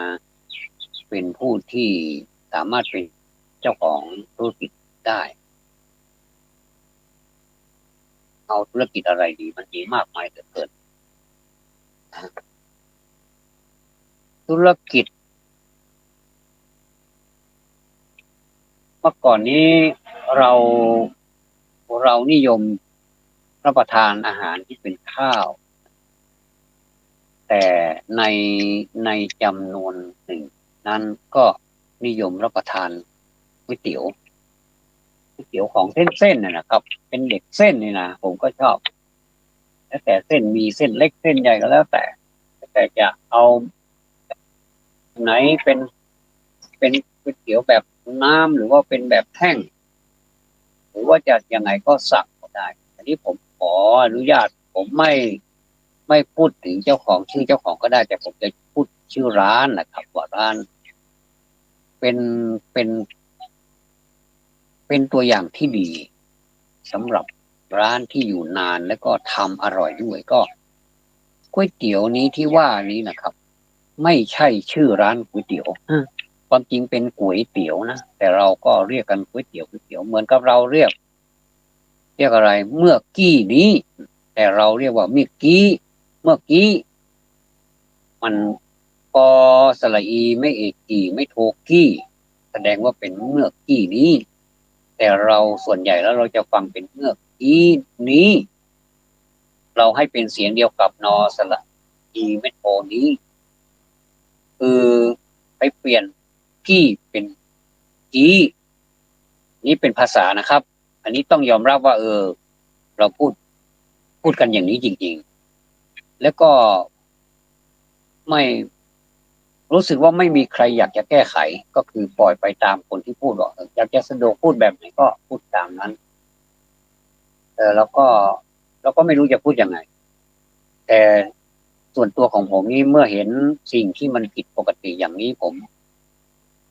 เป็นผู้ที่สามารถเป็นเจ้าของธุรกิจได้เอาธุรกิจอะไรดีมันมีมากมายเหลือเกินธุรกิจเมื่อก่อนนี้เราเรานิยมรับประทานอาหารที่เป็นข้าวแต่ในในจำนวนหนึ่งนั้นก็นิยมรับประทานก๋วยเตี๋ยวของเส้นน่ะนะครับเป็นเด็กเส้นนี่นะผมก็ชอบแล้วแต่เส้นมีเส้นเล็กเส้นใหญ่ก็แล้วแต่จะเอาไหนเป็นก๋วยเตี๋ยวแบบน้ำหรือว่าเป็นแบบแท่งหรือว่าจะยังไงก็สั่งก็ได้อันนี้ผมขออนุญาตผมไม่พูดถึงเจ้าของชื่อเจ้าของก็ได้แต่ผมจะพูดชื่อร้านนะครับว่าร้านเป็นเป็นเป็นตัวอย่างที่ดีสำหรับร้านที่อยู่นานแล้วก็ทำอร่อยด้วยก็ก๋วยเตี๋ยวนี้ที่ว่านี้นะครับไม่ใช่ชื่อร้านก๋วยเตี๋ยวความจริงเป็นก๋วยเตี๋ยวนะแต่เราก็เรียกกันก๋วยเตี๋ยวเหมือนกับเราเรียกอะไรเมื่อกี้นี้แต่เราเรียกว่าเมื่อกี้มันปอสระอีไม่เอกกี่ไม่โทกี้แสดงว่าเป็นเมื่อกี้นี้แต่เราส่วนใหญ่แล้วเราจะฟังเป็นเมื่อกี้นี้เราให้เป็นเสียงเดียวกับนอสระอีไม่โทนี้คือไปเปลี่ยนกี้เป็นกี้นี่เป็นภาษานะครับอันนี้ต้องยอมรับว่าเราพูดกันอย่างนี้จริงๆแล้วก็ไม่รู้สึกว่าไม่มีใครอยากจะแก้ไขก็คือปล่อยไปตามคนที่พูดว่าอยากจะสะดวกพูดแบบไหนก็พูดตามนั้นแล้วก็ไม่รู้จะพูดยังไงแต่ส่วนตัวของผมนี่เมื่อเห็นสิ่งที่มันผิดปกติอย่างนี้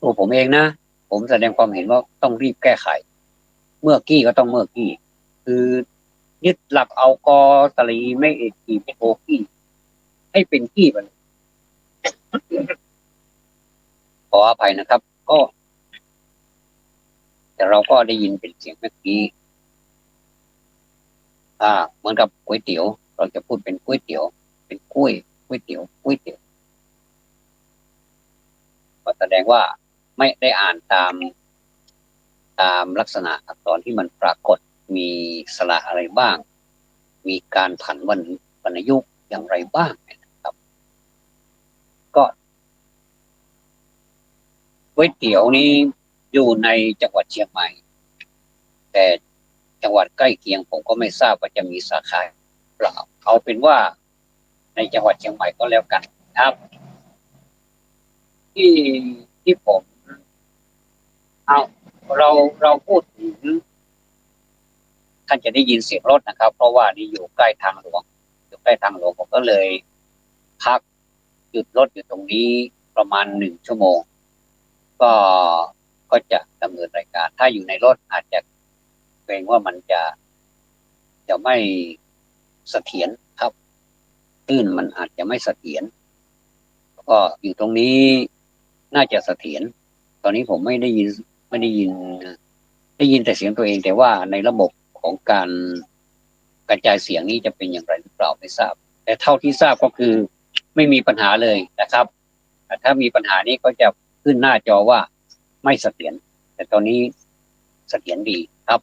ตัวผมเองนะผมแสดงความเห็นว่าต้องรีบแก้ไขเมื่อกี้ก็ต้องเมื่อกี้คือยึดหลักเอากอตรีไม่เอกกี่ไม่โทกี้ให้เป็นกี้ไปเลยขออภัยนะครับก็แต่เราก็ได้ยินเป็นเสียงเมื่อกี้เหมือนกับก๋วยเตี๋ยวเราจะพูดเป็นก๋วยเตี๋ยวเป็นก๋วยเตี๋ยวก็แสดงว่าไม่ได้อ่านตาม ตามลักษณะอักษรที่มันปรากฏมีสระอะไรบ้างมีการผันวรรณยุกต์อย่างไรบ้างนะครับก็ก๋วยเตี๋ยวนี้อยู่ในจังหวัดเชียงใหม่แต่จังหวัดใกล้เคียงผมก็ไม่ทราบว่าจะมีสาขาเปล่าเอาเป็นว่าในจังหวัดเชียงใหม่ก็แล้วกันครับที่ที่ผมเอาเราเราพูดถึงท่านจะได้ยินเสียงรถนะครับเพราะว่านี่อยู่ใกล้ทางหลวงอยู่ใกล้ทางหลวงผมก็เลยพักหยุดรถอยู่ตรงนี้ประมาณ1 ชั่วโมงก็ก็จะดำเนินรายการถ้าอยู่ในรถอาจจะเกรงว่ามันจะไม่เสถียรครับคลื่นมันอาจจะไม่เสถียรก็อยู่ตรงนี้น่าจะเสถียรตอนนี้ผมไม่ได้ยินได้ยินแต่เสียงตัวเองแต่ว่าในระบบของการกระจายเสียงนี้จะเป็นอย่างไรหรือเปล่าไม่ทราบแต่เท่าที่ทราบก็คือไม่มีปัญหาเลยนะครับแต่ถ้ามีปัญหานี้ก็จะขึ้นหน้าจอว่าไม่เสถียรแต่ตอนนี้เสถียรดีครับ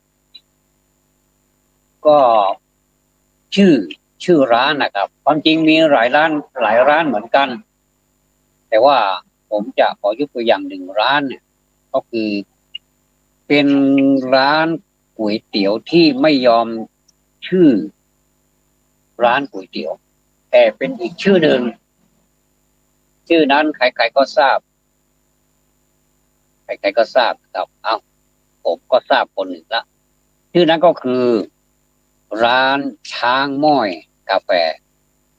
ก็ชื่อชื่อร้านนะครับความจริงมีหลายร้านเหมือนกันแต่ว่าผมจะขอยกตัวอย่าง1 ร้านเนี่ยก็คือเป็นร้านก๋วยเตี๋ยวที่ไม่ยอมชื่อร้านก๋วยเตี๋ยวแต่เป็นอีกชื่อหนึ่งชื่อนั้นใครๆก็ทราบใครๆก็ทราบครับเอ้าผมก็ทราบคนหนึ่งละชื่อนั้นก็คือร้านช้างม้อยกาแฟ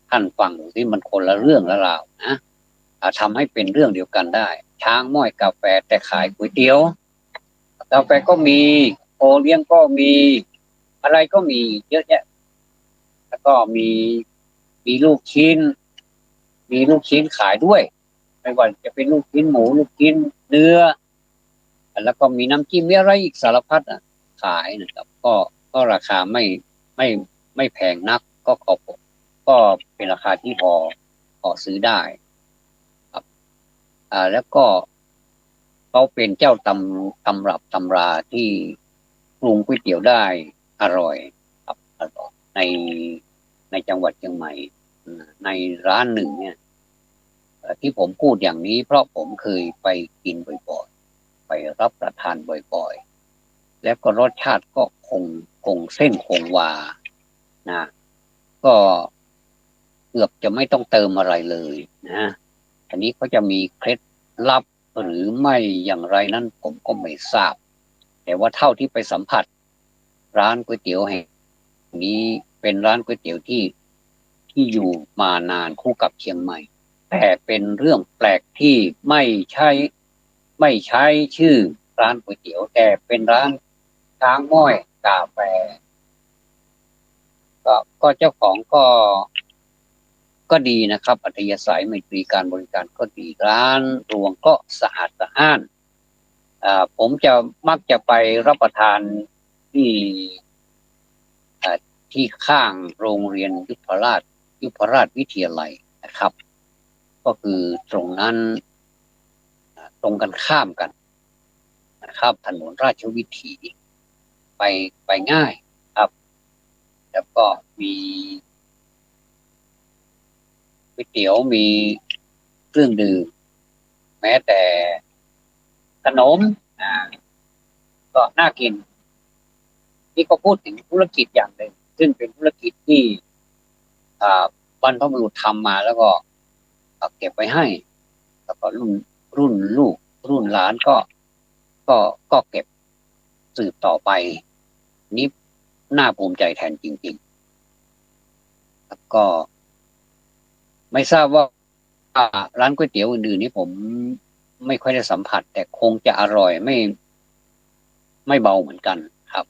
ท่านฟังดูที่มันคนละเรื่องละราวนะทำให้เป็นเรื่องเดียวกันได้ช้างม้อยกาแฟแต่ขายก๋วยเตี๋ยวกาแฟก็มีโอเลี้ยงก็มีอะไรก็มีเยอะแยะแล้วก็มีลูกชิ้นมีลูกชิ้นขายด้วยไม่ว่าจะเป็นลูกชิ้นหมูลูกชิ้นเนื้อแล้วก็มีน้ำจิ้มมีอะไรอีกสารพัดขายนะครับก็ราคาไม่ไม่แพงนักก็เป็นราคาที่พอซื้อได้ครับแล้วก็เขาเป็นเจ้าตำรับตำราที่ปรุงก๋วยเตี๋ยวได้อร่อยครับอร่อยในจังหวัดเชียงใหม่ในร้านหนึ่งเนี่ยที่ผมพูดอย่างนี้เพราะผมเคยไปกินบ่อยๆไปรับประทานบ่อยๆแล้วก็รสชาติก็คงเส้นคงวานะก็เกือบจะไม่ต้องเติมอะไรเลยนะอันนี้เขาจะมีเคล็ดลับหรือไม่อย่างไรนั้นผมก็ไม่ทราบแต่ว่าเท่าที่ไปสัมผัสร้านก๋วยเตี๋ยวแห่งนี้เป็นร้านก๋วยเตี๋ยวที่อยู่มานานคู่กับเชียงใหม่แต่เป็นเรื่องแปลกที่ใช่ไม่ใช้ชื่อร้านก๋วยเตี๋ยวแต่เป็นร้านช้างม้อยกาแฟก็เจ้าของก็ดีนะครับอัธยาศัยไมตรีการบริการก็ดีร้านรวงก็สะอาดสะอ้านผมจะมักจะไปรับประทานที่ที่ข้างโรงเรียนยุพราชวิทยาลัยนะครับก็คือตรงนั้นตรงกันข้ามกันนะครับถนนราชวิถีไปไปง่ายครับแล้วก็มีก๋วยเตี๋ยวมีเครื่องดื่มแม้แต่ขนมอ่าก็น่ากินนี่ก็พูดถึงธุรกิจอย่างหนึ่งซึ่งเป็นธุรกิจที่อ่าบรรพบุรุษทำมาแล้วก็เก็บไว้ให้แล้วก็รุ่นลูกรุ่นหลานก็ก็เก็บสืบต่อไปนี่น่าภูมิใจแทนจริงๆแล้วก็ไม่ทราบว่าร้านก๋วยเตี๋ยวอื่นๆนี่ผมไม่ค่อยได้สัมผัสแต่คงจะอร่อยไม่เบาเหมือนกันครับ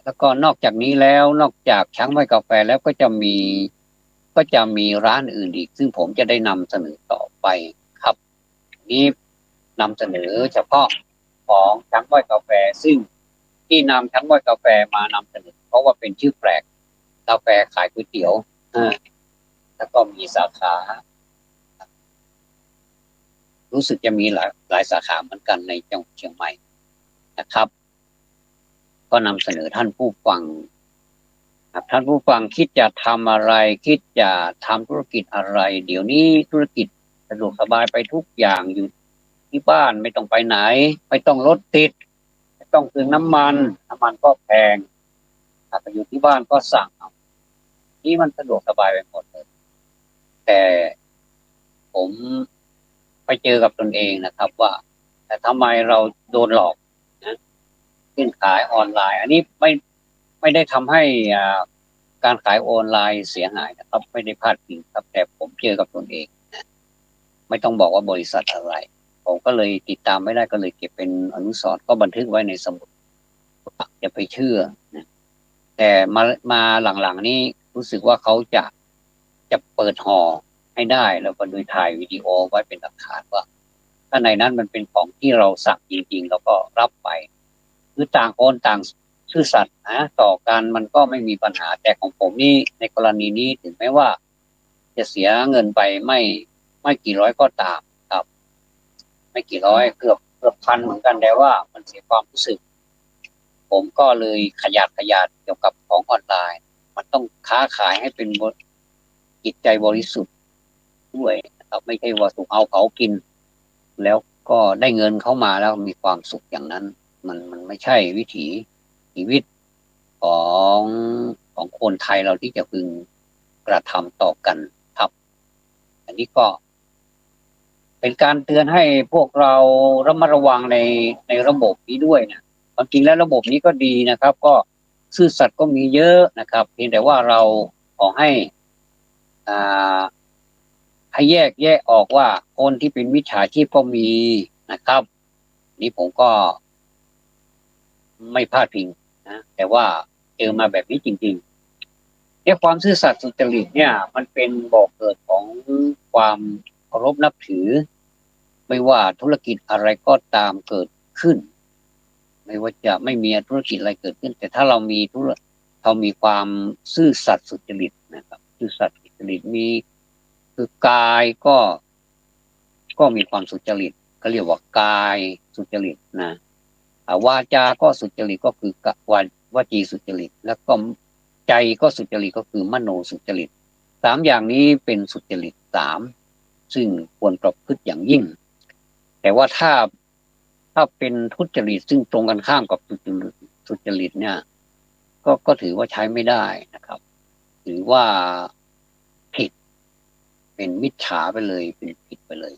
แล้วก็นอกจากนี้แล้วนอกจากช้างไม้กาแฟแล้วก็จะมีร้านอื่นอีกซึ่งผมจะได้นำเสนอต่อไปครับนี้นำเสนอเฉพาะของช้างไม้กาแฟซึ่งที่นำช้างไม้กาแฟมานำเสนอเพราะว่าเป็นชื่อแปลกกาแฟขายก๋วยเตี๋ยวแล้วก็มีสาขารู้สึกจะมีหลายสาขาเหมือนกันในจังหวัดเชียงใหม่นะครับ ก็นำเสนอท่านผู้ฟังท่านผู้ฟังคิดจะทำอะไรคิดจะทำธุรกิจอะไรเดี๋ยวนี้ธุรกิจสะดวกสบายไปทุกอย่างอยู่ที่บ้านไม่ต้องไปไหนไม่ต้องรถติดไม่ต้องซื้อน้ำมันก็แพงถ้าไปอยู่ที่บ้านก็สั่งเอานี่มันสะดวกสบายไปหมดเลยแต่ผมไปเจอกับตนเองนะครับว่าแต่ทำไมเราโดนหลอกนะขึ้นขายออนไลน์อันนี้ไม่ได้ทำให้การขายออนไลน์เสียหายนะครับไม่ได้พลาดพิงครับแต่ผมเจอกับตนเองนะไม่ต้องบอกว่าบริษัทอะไรผมก็เลยติดตามไม่ได้ก็เลยเก็บเป็นอนุสรณ์ก็บันทึกไว้ในสมุดอย่าไปเชื่อนะแต่มาหลังๆนี้รู้สึกว่าเขาจะเปิดห่อให้ได้แล้วก็โดยถ่ายวิดีโอไว้เป็นหลักฐานว่าถ้าในนั้นมันเป็นของที่เราสั่งจริงๆเราก็รับไปคือต่างคนต่างซื่อสัตย์นะต่อกันมันก็ไม่มีปัญหาแต่ของผมนี่ในกรณีนี้ถึงแม้ว่าจะเสียเงินไปไม่กี่ร้อยก็ตามครับไม่กี่ร้อยเกือบพันเหมือนกันแต่ว่ามันเสียความรู้สึกผมก็เลยขยัดเกี่ยวกับของออนไลน์มันต้องค้าขายให้เป็นจิตใจบริสุทธิ์ด้วยนะครับไม่ใช่ว่าถูกเอาเผากินแล้วก็ได้เงินเข้ามาแล้วมีความสุขอย่างนั้นมันไม่ใช่วิถีชีวิตของของคนไทยเราที่จะพึงกระทำต่อกันครับอันนี้ก็เป็นการเตือนให้พวกเราระมัดระวังในระบบนี้ด้วยนะความจริงแล้วระบบนี้ก็ดีนะครับก็ซื่อสัตย์ก็มีเยอะนะครับเพียงแต่ว่าเราขอให้อ่าให้แยกออกว่าคนที่เป็นมิจฉาชีพก็มีนะครับนี่ผมก็ไม่พลาดพิงนะแต่ว่าเจอมาแบบนี้จริงๆเนี่ยความซื่อสัตย์สุจริตเนี่ยมันเป็นบ่อกเกิดของความเคารพนับถือไม่ว่าธุรกิจอะไรก็ตามเกิดขึ้นไม่ว่าจะไม่มีธุรกิจอะไรเกิดขึ้นแต่ถ้าเรามีความซื่อสัตย์สุจริตนะครับซื่อสัตย์สุจริตมีคือกายก็มีความสุจริตก็เรียกว่ากายสุจริตนะวาจาก็สุจริตก็คือวจีสุจริตแล้วก็ใจก็สุจริตก็คือมโนสุจริตสามอย่างนี้เป็นสุจริตสามซึ่งควรประพฤติอย่างยิ่งแต่ว่าถ้าเป็นทุจริตซึ่งตรงกันข้ามกับสุจริตเนี่ยก็ถือว่าใช้ไม่ได้นะครับถือว่าผิดเป็นมิจฉาไปเลยเป็นผิดไปเลย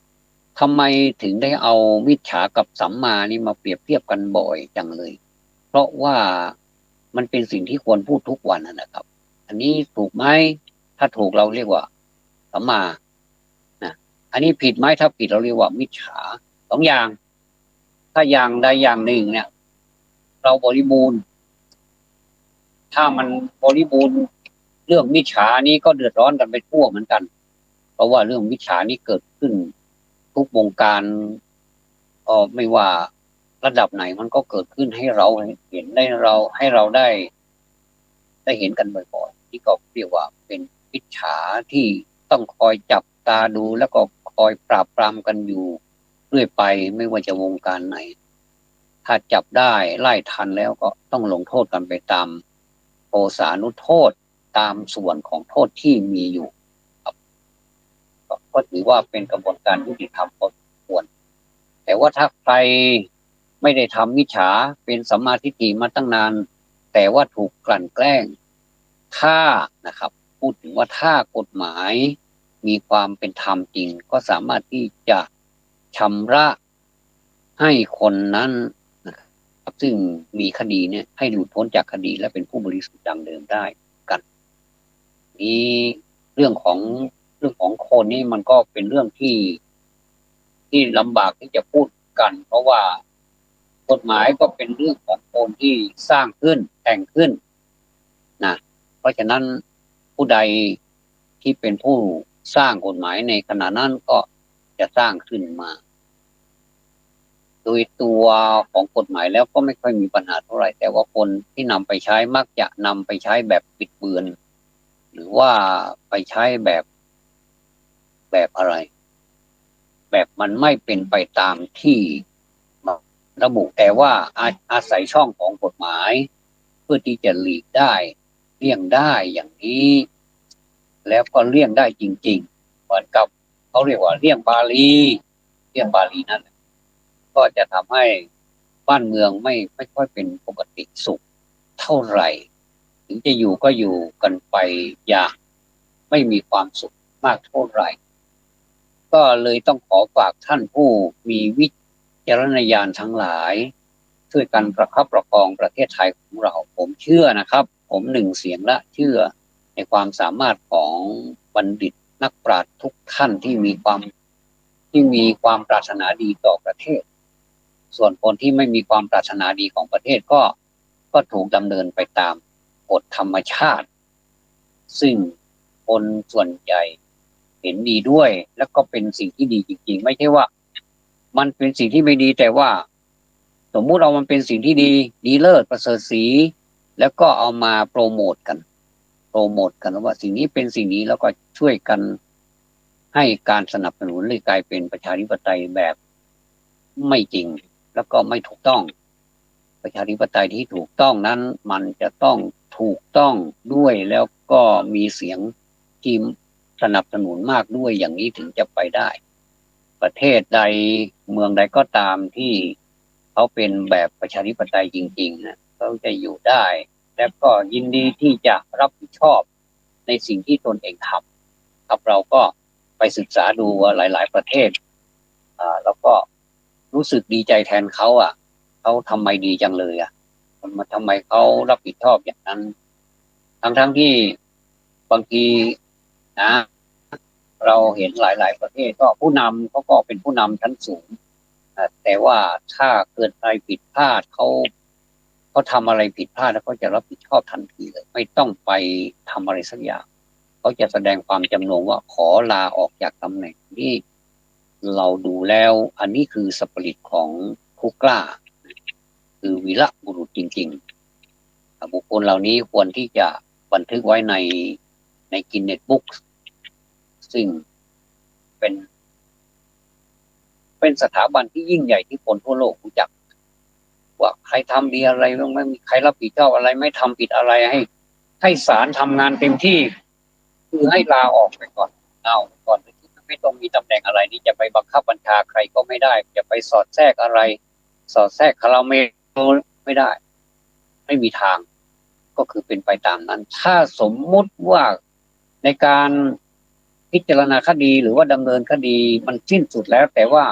ทำไมถึงได้เอามิจฉากับสัมมานี่มาเปรียบเทียบกันบ่อยจังเลยเพราะว่ามันเป็นสิ่งที่ควรพูดทุกวันนะครับอันนี้ถูกไหมถ้าถูกเราเรียกว่าสัมมานะอันนี้ผิดไหมถ้าผิดเราเรียกว่ามิจฉาสองอย่างถ้าอย่างใดอย่างหนึ่งเนี่ยเราบริบูรณ์ถ้ามันบริบูรณ์เรื่องมิจฉานี้ก็เดือดร้อนกันไปทั่วเหมือนกันเพราะว่าเรื่องมิจฉานี้เกิดขึ้นทุกวงการไม่ว่าระดับไหนมันก็เกิดขึ้นให้เราเห็นให้เราได้เห็นกันบ่อยๆที่ก็เรียกว่าเป็นมิจฉาที่ต้องคอยจับตาดูแล้วก็คอยปราบปรามกันอยู่เรื่อยไปไม่ว่าจะวงการไหนถ้าจับได้ไล่ทันแล้วก็ต้องลงโทษกันไปตามโทษานุโทษตามส่วนของโทษที่มีอยู่ครับก็ถือว่าเป็นกระบวนการยุติธรรมพอสมควรแต่ว่าถ้าใครไม่ได้ทำมิจฉาเป็นสัมมาทิฏฐิมาตั้งนานแต่ว่าถูกกลั่นแกล้งถ้านะครับพูดถึงว่าถ้ากฎหมายมีความเป็นธรรมจริงก็สามารถที่จะชำระให้คนนั้นนะครับซึ่งมีคดีเนี่ยให้หลุดพ้นจากคดีและเป็นผู้บริสุทธิ์ดังเดิมได้กันนี้เรื่องของคนนี่มันก็เป็นเรื่องที่ลำบากที่จะพูดกันเพราะว่ากฎหมายก็เป็นเรื่องของคนที่สร้างขึ้นแต่งขึ้นนะเพราะฉะนั้นผู้ใดที่เป็นผู้สร้างกฎหมายในขณะนั้นก็จะสร้างขึ้นมาโดยตัวของกฎหมายแล้วก็ไม่ค่อยมีปัญหาเท่าไหร่แต่ว่าคนที่นำไปใช้มักจะนำไปใช้แบบบิดเบือนหรือว่าไปใช้แบบอะไรแบบมันไม่เป็นไปตามที่ระบุแต่ว่าอาศัยช่องของกฎหมาย พื่อที่จะหลีกได้เลี่ยงได้อย่างนี้ แล้วก็เลี่ยงได้จริงๆเหมือนกับเขาเรียกว่าเลี่ยงบาลีนั้นก็จะทำให้บ้านเมืองไม่ค่อยเป็นปกติสุขเท่าไหร่ถึงจะอยู่ก็อยู่กันไปอย่างไม่มีความสุขมากเท่าไหร่ก็เลยต้องขอฝากท่านผู้มีวิจารณญาณทั้งหลายช่วยกันประคับประคองประเทศไทยของเราผมเชื่อนะครับผมหนึ่งเสียงละเชื่อในความสามารถของบัณฑิตนักปราชญ์ทุกท่านที่มีความปรารถนาดีต่อประเทศส่วนคนที่ไม่มีความปรารถนาดีของประเทศก็ถูกดำเนินไปตามกฎธรรมชาติซึ่งคนส่วนใหญ่เห็นดีด้วยแล้วก็เป็นสิ่งที่ดีจริงๆไม่ใช่ว่ามันเป็นสิ่งที่ไม่ดีแต่ว่าสมมุติมันเป็นสิ่งที่ดีเลิศประเสริฐศรีแล้วก็เอามาโปรโมทกันว่าสิ่งนี้เป็นสิ่งนี้แล้วก็ช่วยกันให้การสนับสนุนเลยกลายเป็นประชาธิปไตยแบบไม่จริงแล้วก็ไม่ถูกต้องประชาธิปไตยที่ถูกต้องนั้นมันจะต้องถูกต้องด้วยแล้วก็มีเสียงที่สนับสนุนมากด้วยอย่างนี้ถึงจะไปได้ประเทศใดเมืองใดก็ตามที่เขาเป็นแบบประชาธิปไตยจริงๆนะเขาจะอยู่ได้และก็ยินดีที่จะรับผิดชอบในสิ่งที่ตนเองทำครับเราก็ไปศึกษาดูหลายๆประเทศแล้วก็รู้สึกดีใจแทนเขาเขาทำไมดีจังเลยทำไมเขารับผิดชอบอย่างนั้นทั้งที่บางทีนะเราเห็นหลายๆประเทศก็ผู้นำเขาก็เป็นผู้นำชั้นสูงแต่ว่าถ้าเกิดอะไรผิดพลาดเขาทำอะไรผิดพลาดแล้วก็จะรับผิดชอบทันทีเลยไม่ต้องไปทำอะไรสักอย่างเขาจะแสดงความจำนงว่าขอลาออกจากตำแหน่งที่เราดูแล้วอันนี้คือสปิริตของผู้กล้าคือวีรบุรุษจริงๆบุคคลเหล่านี้ควรที่จะบันทึกไว้ในกินเน็ตบุ๊กซึ่งเป็นสถาบันที่ยิ่งใหญ่ที่คนทั่วโลกรู้จักว่าใครทำดีอะไรบ้างไม่มีใครรับผิดชอบอะไรไม่ทำผิดอะไรให้ศาลทำงานเต็มที่คือให้ลาออกไปก่อนก่อนไม่ต้องมีตำแหน่งอะไรนี่จะไปบังคับบัญชาใครก็ไม่ได้จะไปสอดแทรกอะไรสอดแทรกเราไม่ได้ไม่มีทางก็คือเป็นไปตามนั้นถ้าสมมุติว่าในการพิจารณาคดีหรือว่าดำเนินคดีมันสิ้นสุดแล้วแต่ว่า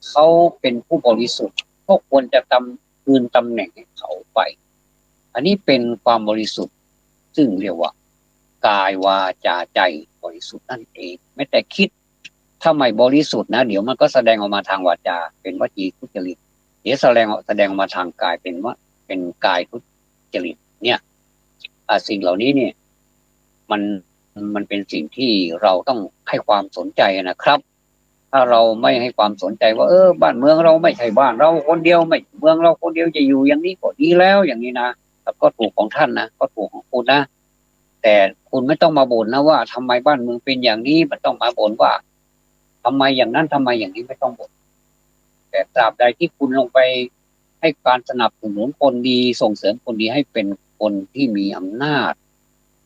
เขาเป็นผู้บริสุทธิ์ก็ควรจะคืนตำแหน่งให้เขาไปอันนี้เป็นความบริสุทธิ์ซึ่งเรียกว่ากายวาจาใจบริสุทธิ์นั่นเองไม่แต่คิดถ้าไม่บริสุทธิ์นะเดี๋ยวมันก็แสดงออกมาทางวาจาเป็นวจีทุจริตเดี๋ยวแสดงออกมาทางกายเป็นกายทุจริตเนี่ยสิ่งเหล่านี้เนี่ยมันเป็นสิ่งที่เราต้องให้ความสนใจนะครับถ้าเราไม่ให้ความสนใจว่าบ้านเมืองเราไม่ใช่บ้านเราคนเดียวไม่เมืองเราคนเดียวจะอยู่อย่างนี้ก็ดีแล้วอย่างนี้นะก็ถูกของท่านนะก็ถูกของคุณนะแต่คุณไม่ต้องมาบ่นนะว่าทำไมบ้านเมืองเป็นอย่างนี้มันต้องมาบ่นว่าทำไมอย่างนั้นทำไมอย่างนี้ไม่ต้องบ่นแต่ตราบใดที่คุณลงไปให้การสนับสนุนคนดีส่งเสริมคนดีให้เป็นคนที่มีอำนาจ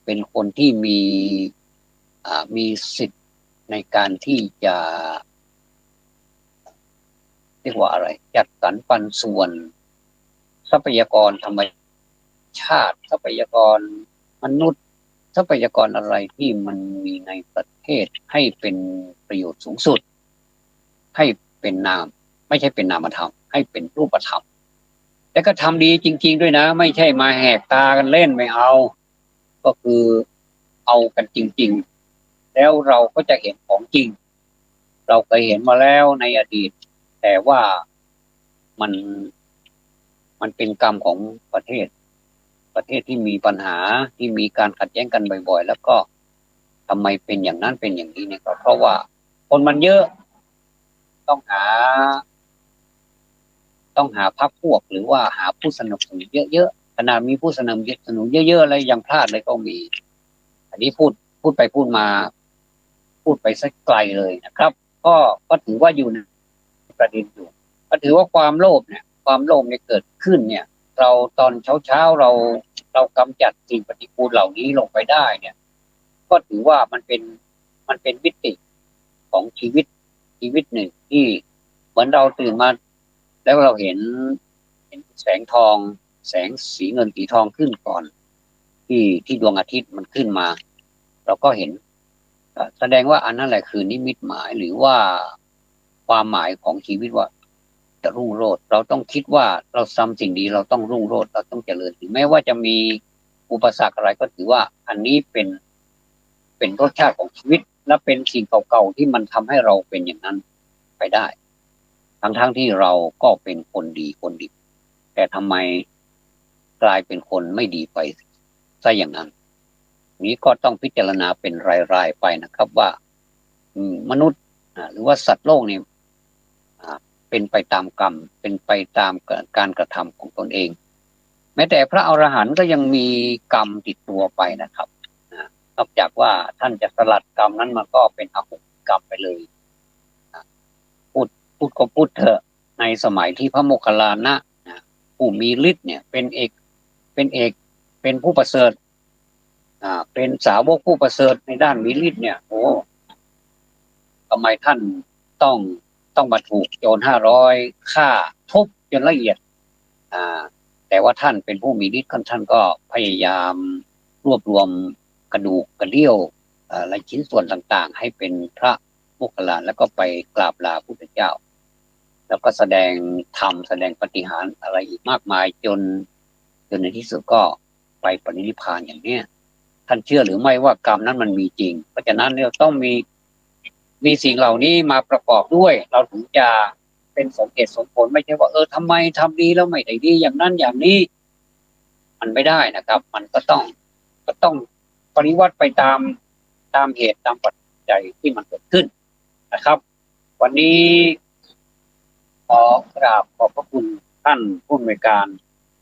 เป็นคนที่มีสิทธิ์ในการที่จะเรียกว่าอะไรจัดสรรปันส่วนทรัพยากรธรรมชาติทรัพยากรมนุษย์ทรัพยากรอะไรที่มันมีในประเทศให้เป็นประโยชน์สูงสุดให้เป็นนามไม่ใช่เป็นนามธรรมให้เป็นรูปธรรมและก็ทำดีจริงๆด้วยนะไม่ใช่มาแหกตากันเล่นไม่เอาก็คือเอากันจริงๆแล้วเราก็จะเห็นของจริงเราเคยเห็นมาแล้วในอดีตแต่ว่ามันเป็นกรรมของประเทศที่มีปัญหาที่มีการขัดแย้งกันบ่อยๆแล้วก็ทำไมเป็นอย่างนั้นเป็นอย่างนี้เนี่ยก็เพราะว่าคนมันเยอะต้องหาพรรคพวกหรือว่าหาผู้สนับสนุนเยอะๆขนาดมีผู้สนับสนุนเยอะๆแล้วยังพลาดเลยก็มีอันนี้พูดไปพูดมาพูดไปสักไกลเลยนะครับก็ถือว่าอยู่ในประเด็นอยู่ก็ถือว่าความโลภเนี่ยเกิดขึ้นเนี่ย เราตอนเช้าเรากำจัดสิ่งปฏิกูลเหล่านี้ลงไปได้เนี่ยก็ถือว่ามันเป็นมิติของชีวิตหนึ่งที่เหมือนเราตื่นมาแล้วเราเห็นแสงทองแสงสีเงินสีทองขึ้นก่อนที่ดวงอาทิตย์มันขึ้นมาเราก็เห็นแสดงว่าอันนั้นแหละคือนิมิตหมายหรือว่าความหมายของชีวิตว่าจะรุ่งโรจน์เราต้องคิดว่าเราทำสิ่งดีเราต้องรุ่งโรจน์เราต้องเจริญถึงแม้ว่าจะมีอุปสรรคอะไรก็ถือว่าอันนี้เป็นรสชาติของชีวิตและเป็นสิ่งเก่าๆที่มันทำให้เราเป็นอย่างนั้นไปได้ทั้งที่เราก็เป็นคนดีคนดีแต่ทำไมกลายเป็นคนไม่ดีไปซะอย่างนั้นนี้ก็ต้องพิจารณาเป็นรายๆไปนะครับว่ามนุษย์หรือว่าสัตว์โลกเนี่ยเป็นไปตามกรรมเป็นไปตามการกระทำของตนเองแม้แต่พระอรหันต์ก็ยังมีกรรมติดตัวไปนะครับนอกจากว่าท่านจะสลัดกรรมนั้นมาก็เป็นอโหสิกรรมไปเลยพูดก็พูดเถอะในสมัยที่พระโมคคัลลานะผู้มีฤทธิ์เนี่ยเป็นเอกเป็นผู้ประเสริฐเป็นสาวกผู้ประเสริฐในด้านมีฤทธิ์เนี่ยโอ้ทำไมท่านต้องต้องมาถูกโจร500ฆ่าทุบจนละเอียดอ่าแต่ว่าท่านเป็นผู้มีฤทธิ์ท่านก็พยายามรวบรวมกระดูกกระเดี่ยวและชิ้นส่วนต่างๆให้เป็นพระโมคคัลลานะแล้วก็ไปกราบลาพระพุทธเจ้าแล้วก็แสดงธรรมแสดงปาฏิหาริย์อะไรอีกมากมายจนในที่สุดก็ไปปรินิพพานอย่างเนี้ยท่านเชื่อหรือไม่ว่ากรรมนั้นมันมีจริงเพราะฉะนั้นเราต้องมีสิ่งเหล่านี้มาประกอบด้วยเราถึงจะเป็นสมเหตุสมผลไม่ใช่ว่าทำไมทำดีแล้วไม่ได้ดีอย่างนั้นอย่างนี้มันไม่ได้นะครับมันก็ต้องปฏิวัติไปตามเหตุตามปัจจัยที่มันเกิดขึ้นนะครับวันนี้ขอกราบขอบพระคุณท่านผู้อำนวยการ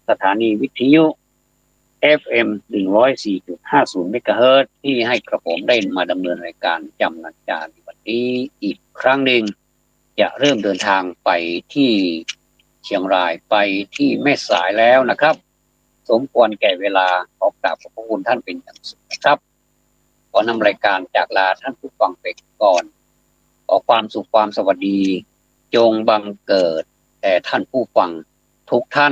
สถานีวิทยุ FM 104.50 เมกะเฮิรตซ์ที่ให้กระผมได้มาดำเนินรายการจำนันจาในวันนี้อีกครั้งหนึ่งจะเริ่มเดินทางไปที่เชียงรายไปที่แม่สายแล้วนะครับสมควรแก่เวลาขอกราบขอบพระคุณท่านเป็นอย่างสูงนะครับขอนำรายการจากลาท่านผู้ฟังไปก่อนขอความสุขความสวัสดีจงบังเกิดแต่ท่านผู้ฟังทุกท่าน